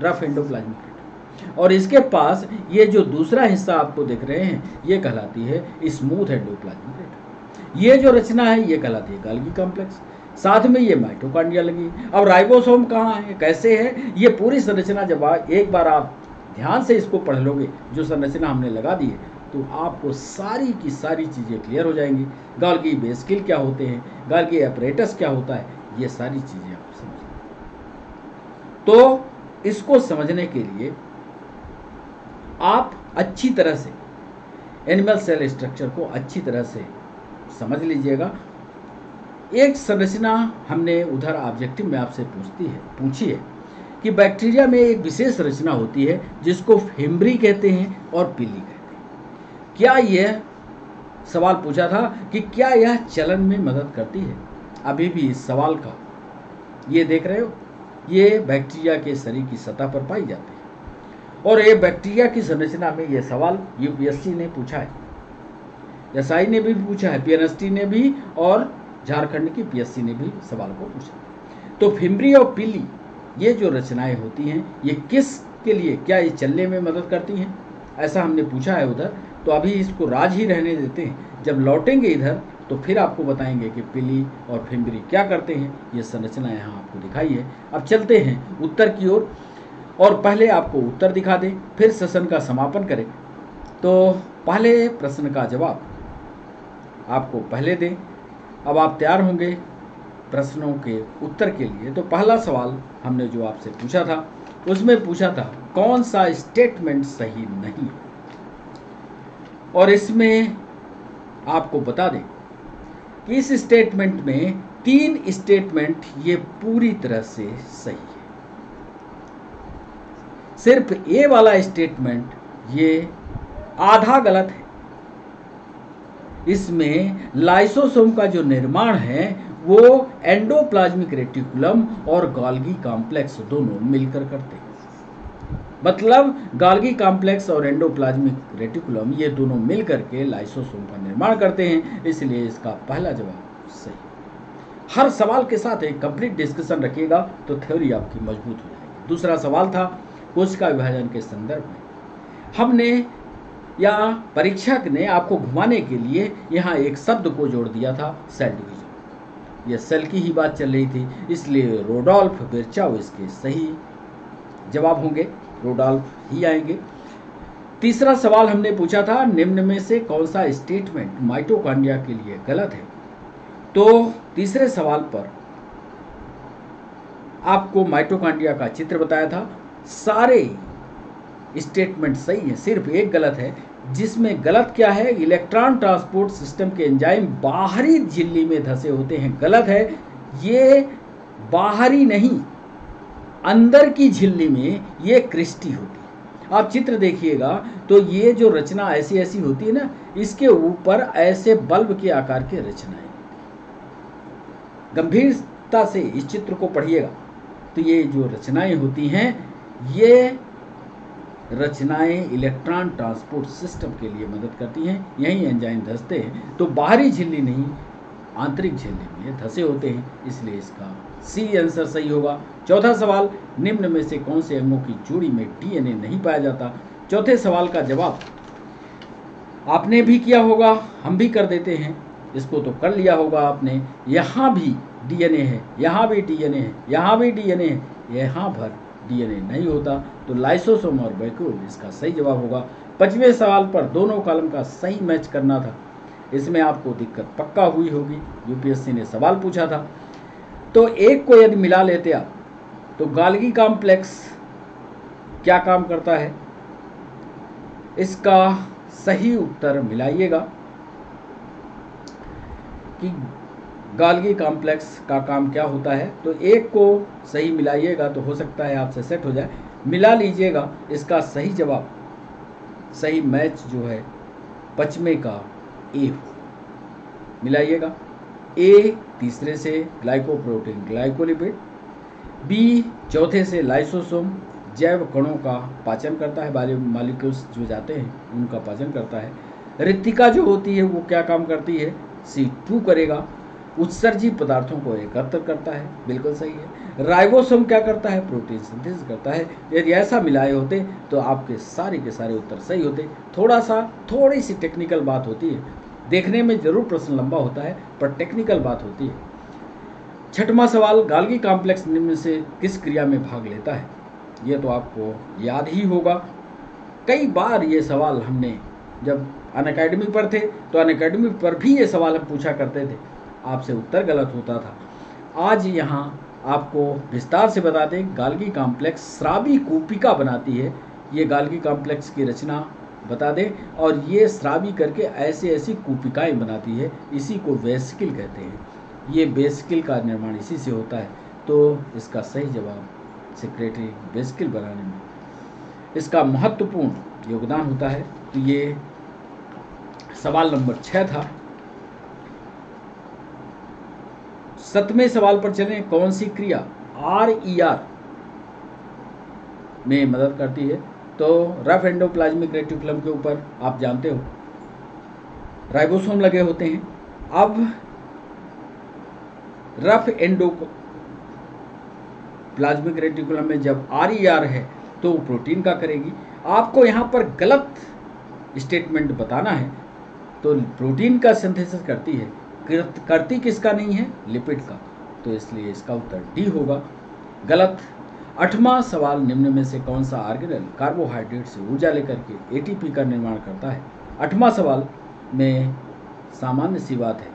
Speaker 1: रफ एंडोप्लाज्मिक रेटिकुलम। और इसके पास ये जो दूसरा हिस्सा आपको देख रहे हैं ये कहलाती है स्मूथ एंडोप्लाज्मिक रेटिकुलम। ये जो रचना है ये कहलाती है गोल्गी कॉम्प्लेक्स। साथ में ये माइटोकॉन्ड्रिया लगी। अब राइबोसोम कहाँ है, कैसे है, ये पूरी संरचना जब एक बार आप ध्यान से इसको पढ़ लोगे, जो संरचना हमने लगा दी है, तो आपको सारी की सारी चीज़ें क्लियर हो जाएंगी। गोल्गी वेसिकल क्या होते हैं, गोल्गी एपरेटस क्या होता है, ये सारी चीज़ें आप समझें। तो इसको समझने के लिए आप अच्छी तरह से एनिमल सेल स्ट्रक्चर को अच्छी तरह से समझ लीजिएगा। एक संरचना हमने उधर ऑब्जेक्टिव में आपसे पूछी है कि बैक्टीरिया में एक विशेष रचना होती है जिसको फेम्ब्री कहते हैं और पिली कहते हैं। क्या यह सवाल पूछा था कि क्या यह चलन में मदद करती है? अभी भी इस सवाल का ये देख रहे हो, ये बैक्टीरिया के शरीर की सतह पर पाई जाती है। और ये बैक्टीरिया की संरचना में ये सवाल UPSC ने पूछा है, SI ने भी पूछा है, PNST ने भी, और झारखंड की PSC ने भी सवाल को पूछा। तो फेम्ब्री और पिली ये जो रचनाएं होती हैं ये किस के लिए, क्या ये चलने में मदद करती हैं, ऐसा हमने पूछा है उधर। तो अभी इसको राज ही रहने देते हैं। जब लौटेंगे इधर तो फिर आपको बताएंगे कि पिली और फेम्ब्री क्या करते हैं। ये संरचना यहाँ आपको दिखाई है। अब चलते हैं उत्तर की ओर, और पहले आपको उत्तर दिखा दें फिर सेशन का समापन करें। तो पहले प्रश्न का जवाब आपको पहले दें। अब आप तैयार होंगे प्रश्नों के उत्तर के लिए। तो पहला सवाल हमने जो आपसे पूछा था उसमें पूछा था कौन सा स्टेटमेंट सही नहीं, और इसमें आपको बता दें कि इस स्टेटमेंट में 3 स्टेटमेंट ये पूरी तरह से सही है। सिर्फ ए वाला स्टेटमेंट ये आधा गलत है। इसमें लाइसोसोम का जो निर्माण है वो एंडोप्लाज्मिक रेटिकुलम और गोल्गी कॉम्प्लेक्स दोनों मिलकर करते हैं। मतलब गोल्गी कॉम्प्लेक्स और एंडोप्लाज्मिक रेटिकुलम ये दोनों मिलकर के लाइसोसोम का निर्माण करते हैं, इसलिए इसका पहला जवाब सही। हर सवाल के साथ एक कंप्लीट डिस्कशन रखिएगा तो थ्योरी आपकी मजबूत हो जाएगी। दूसरा सवाल था कोशिका विभाजन के संदर्भ में। हमने या परीक्षक ने आपको घुमाने के लिए यहाँ एक शब्द को जोड़ दिया था, सेल डिवीजन। यह सेल की ही बात चल रही थी, इसलिए रोडोल्फ विर्चाउ इसके सही जवाब होंगे, रोडोल्फ ही आएंगे। तीसरा सवाल हमने पूछा था निम्न में से कौन सा स्टेटमेंट माइटोकॉन्ड्रिया के लिए गलत है। तो तीसरे सवाल पर आपको माइटोकॉन्ड्रिया का चित्र बताया था। सारे स्टेटमेंट सही है, सिर्फ एक गलत है। जिसमें गलत क्या है, इलेक्ट्रॉन ट्रांसपोर्ट सिस्टम के एंजाइम बाहरी झिल्ली में धंसे होते हैं, गलत है। ये बाहरी नहीं, अंदर की झिल्ली में ये क्रिस्टी होती है। आप चित्र देखिएगा तो ये जो रचना ऐसी ऐसी होती है ना, इसके ऊपर ऐसे बल्ब के आकार की रचनाएं। गंभीरता से इस चित्र को पढ़िएगा तो ये जो रचनाएं होती हैं ये रचनाएं इलेक्ट्रॉन ट्रांसपोर्ट सिस्टम के लिए मदद करती हैं, यही एंजाइम धंसते हैं। तो बाहरी झिल्ली नहीं, आंतरिक झिल्ली में धंसे होते हैं, इसलिए इसका सी आंसर सही होगा। चौथा सवाल निम्न में से कौन से अंगों की जोड़ी में डीएनए नहीं पाया जाता। चौथे सवाल का जवाब आपने भी किया होगा, हम भी कर देते हैं, इसको तो कर लिया होगा आपने। यहाँ भी डीएनए है, यहाँ भी डीएनए है, यहाँ भी डीएनए है, यहाँ पर डीएनए नहीं होता। तो लाइसोसोम और वैक्यूल इसका सही जवाब होगा। 5वें सवाल पर दोनों कॉलम का सही मैच करना था। इसमें आपको दिक्कत पक्का हुई होगी, यूपीएससी ने सवाल पूछा था। तो एक को यदि मिला लेते आप तो गाल्गी कॉम्प्लेक्स क्या काम करता है, इसका सही उत्तर मिलाइएगा कि गाल्गी कॉम्प्लेक्स का काम क्या होता है। तो एक को सही मिलाइएगा तो हो सकता है आपसे सेट हो जाए। मिला लीजिएगा, इसका सही जवाब, सही मैच जो है 5वें का ए मिलाइएगा। ए तीसरे से ग्लाइकोप्रोटीन ग्लाइकोलिपिड, बी चौथे से लाइसोसोम जैव कणों का पाचन करता है, बायोमॉलिक्यूल्स जो जाते हैं उनका पाचन करता है। रिक्तिका जो होती है वो क्या काम करती है, C2 करेगा। उत्सर्जी पदार्थों को एकत्र करता है, बिल्कुल सही है। राइबोसोम क्या करता है, प्रोटीन सिंथेसिस करता है। यदि ऐसा मिलाए होते तो आपके सारे के सारे उत्तर सही होते। थोड़ी सी टेक्निकल बात होती है, देखने में जरूर प्रश्न लंबा होता है पर टेक्निकल बात होती है। 6वां सवाल, गाल्गी कॉम्प्लेक्स निम्न में से किस क्रिया में भाग लेता है, ये तो आपको याद ही होगा। कई बार ये सवाल हमने जब अनअकैडमी पर थे तो अनअकैडमी पर भी ये सवाल हम पूछा करते थे, आपसे उत्तर गलत होता था। आज यहाँ आपको विस्तार से बता दें, गाल्गी कॉम्प्लेक्स स्रावी कूपिका बनाती है। ये गाल्गी कॉम्प्लेक्स की रचना बता दें, और ये स्रावी करके ऐसी कूपिकाएं बनाती है, इसी को वेसिकल कहते हैं। ये वेसिकल का निर्माण इसी से होता है। तो इसका सही जवाब सेक्रेटरी वेसिकल बनाने में इसका महत्वपूर्ण योगदान होता है। तो ये सवाल नंबर 6 था। 7वें सवाल पर चलें, कौन सी क्रिया RER में मदद करती है। तो रफ एंडोप्लाज्मिक रेटिकुलम के ऊपर आप जानते हो राइबोसोम लगे होते हैं। अब रफ एंडोप्लाज्मिक रेटिकुलम में जब RER है तो वो प्रोटीन का करेगी। आपको यहाँ पर गलत स्टेटमेंट बताना है। तो प्रोटीन का सिंथेसिस करती है, करती किसका नहीं है, लिपिड का। तो इसलिए इसका उत्तर डी होगा, गलत। 8वां सवाल, निम्न में से कौन सा ऑर्गेनेल कार्बोहाइड्रेट से ऊर्जा लेकर के ATP का निर्माण करता है। 8वां सवाल में सामान्य सी बात है,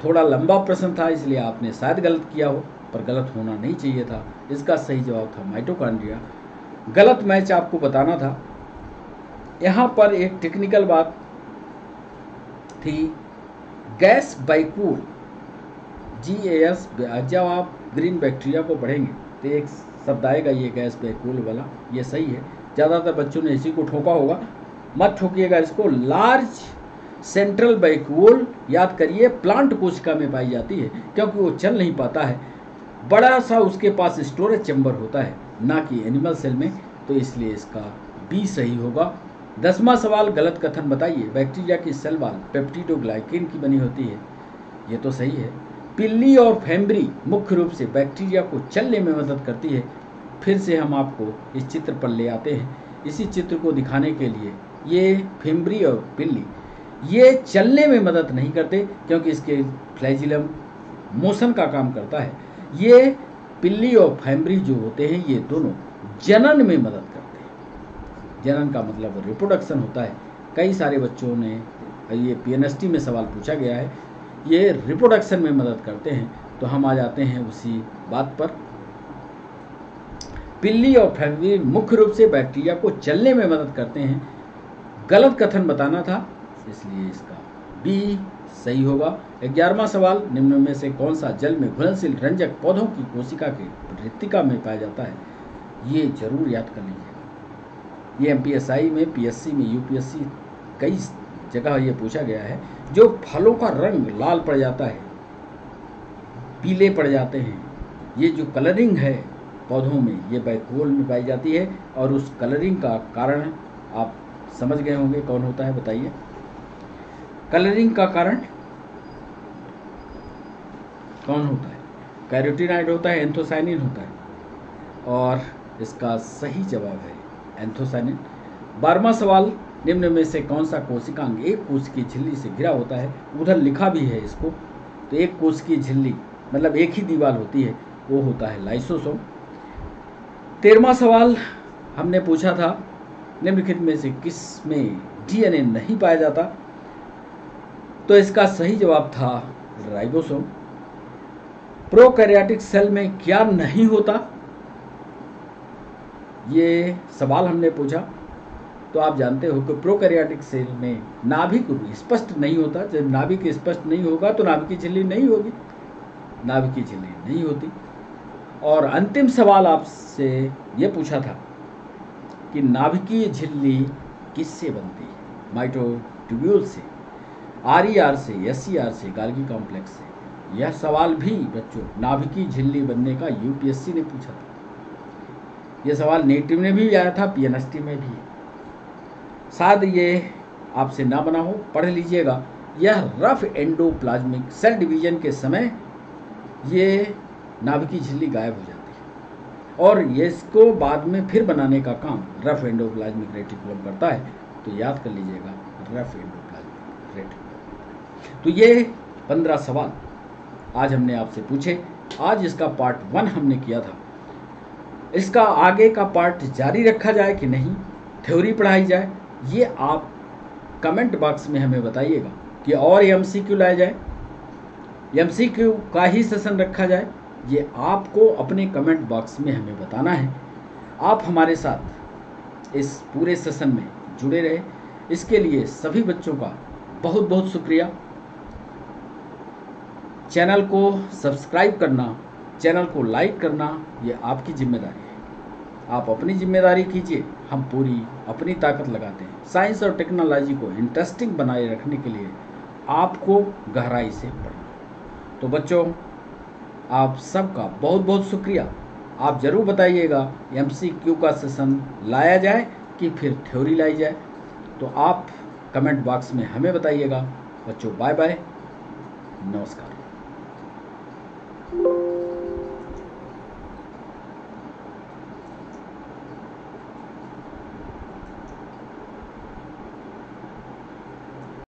Speaker 1: थोड़ा लंबा प्रश्न था इसलिए आपने शायद गलत किया हो, पर गलत होना नहीं चाहिए था। इसका सही जवाब था माइटोकॉन्ड्रिया। गलत मैच आपको बताना था। यहाँ पर एक टेक्निकल बात थी, गैस बैकूल GAS। जब आप ग्रीन बैक्टीरिया को पढ़ेंगे तो एक शब्द आएगा ये गैस बैकूल वाला, ये सही है। ज़्यादातर बच्चों ने इसी को ठोका होगा, मत ठोकिएगा इसको। लार्ज सेंट्रल बैकूल याद करिए, प्लांट कोशिका में पाई जाती है क्योंकि वो चल नहीं पाता है। बड़ा सा उसके पास स्टोरेज चैम्बर होता है, ना कि एनिमल सेल में। तो इसलिए इसका बी सही होगा। 10वां सवाल, गलत कथन बताइए। बैक्टीरिया की सेल वॉल पेप्टिडोग्लाइकेन की बनी होती है, ये तो सही है। पिल्ली और फेम्ब्री मुख्य रूप से बैक्टीरिया को चलने में मदद करती है। फिर से हम आपको इस चित्र पर ले आते हैं, इसी चित्र को दिखाने के लिए। ये फेम्ब्री और पिल्ली ये चलने में मदद नहीं करते क्योंकि इसके फ्लैजिलम मोशन का काम करता है। ये पिल्ली और फेम्ब्री जो होते हैं ये दोनों जनन में मदद करते हैं। जनन का मतलब रिप्रोडक्शन होता है। कई सारे बच्चों ने ये PNST में सवाल पूछा गया है, ये रिप्रोडक्शन में मदद करते हैं। तो हम आ जाते हैं उसी बात पर। पिल्ली और फेम्ब्री मुख्य रूप से बैक्टीरिया को चलने में मदद करते हैं। गलत कथन बताना था, इसलिए इसका बी सही होगा। 11वां सवाल, निम्न में से कौन सा जल में घुलनशील रंजक पौधों की कोशिका के रिक्तिका में पाया जाता है। ये जरूर याद कर लीजिए। ये MPSI में, PSC में, UPSC कई जगह ये पूछा गया है। जो फलों का रंग लाल पड़ जाता है, पीले पड़ जाते हैं, ये जो कलरिंग है पौधों में, ये बैकूल में पाई जाती है। और उस कलरिंग का कारण आप समझ गए होंगे कौन होता है, बताइए। कलरिंग का कारण कौन होता है, कैरोटीनॉइड होता है, एंथोसाइनिन होता है। और इसका सही जवाब है एंथोसाइनिन। 12वां सवाल, निम्न में से कौन सा कोशिकांग एक कोश की झिल्ली से घिरा होता है। उधर लिखा भी है इसको। तो एक कोश की झिल्ली मतलब एक ही दीवार होती है, वो होता है लाइसोसोम। 13वां सवाल हमने पूछा था, निम्नलिखित में से किस में डीएनए नहीं पाया जाता? तो इसका सही जवाब था राइबोसोम। प्रोकैरियोटिक सेल में क्या नहीं होता, ये सवाल हमने पूछा। तो आप जानते हो कि प्रोकैरियोटिक सेल में नाभिक स्पष्ट नहीं होता। जब नाभिक स्पष्ट नहीं होगा तो नाभिकीय झिल्ली नहीं होगी, नाभिकीय झिल्ली नहीं होती। और अंतिम सवाल आपसे ये पूछा था कि नाभिकीय झिल्ली किससे बनती है? माइटोट्यूब्यूल से, आरईआर से, एसईआर से, गाल्गी कॉम्प्लेक्स से। यह सवाल भी बच्चों नाभिकीय झिल्ली बनने का यूपीएससी ने पूछा था। यह सवाल नेटिव में भी आया था, पीएनएसटी में भी। शायद ये आपसे ना बना हो, पढ़ लीजिएगा। यह रफ एंडोप्लाज्मिक सेल डिवीजन के समय ये नाभिकीय झिल्ली गायब हो जाती है और ये इसको बाद में फिर बनाने का काम रफ एंडोप्लाज्मिक रेटिकुलम करता है। तो याद कर लीजिएगा, रफ एंडोप्लाज्मिक रेटिकुलम। तो ये 15 सवाल आज हमने आपसे पूछे। आज इसका पार्ट 1 हमने किया था। इसका आगे का पार्ट जारी रखा जाए कि नहीं, थ्योरी पढ़ाई जाए, ये आप कमेंट बॉक्स में हमें बताइएगा कि और एमसीक्यू लाया जाए, एमसीक्यू का ही सेशन रखा जाए। ये आपको अपने कमेंट बॉक्स में हमें बताना है। आप हमारे साथ इस पूरे सेशन में जुड़े रहे, इसके लिए सभी बच्चों का बहुत बहुत शुक्रिया। चैनल को सब्सक्राइब करना, चैनल को लाइक करना, ये आपकी जिम्मेदारी है। आप अपनी जिम्मेदारी कीजिए, हम पूरी अपनी ताकत लगाते हैं। साइंस और टेक्नोलॉजी को इंटरेस्टिंग बनाए रखने के लिए आपको गहराई से पढ़ना। तो बच्चों, आप सबका बहुत बहुत शुक्रिया। आप ज़रूर बताइएगा एमसीक्यू का सेशन लाया जाए कि फिर थ्योरी लाई जाए। तो आप कमेंट बॉक्स में हमें बताइएगा। बच्चों, बाय बाय, नमस्कार।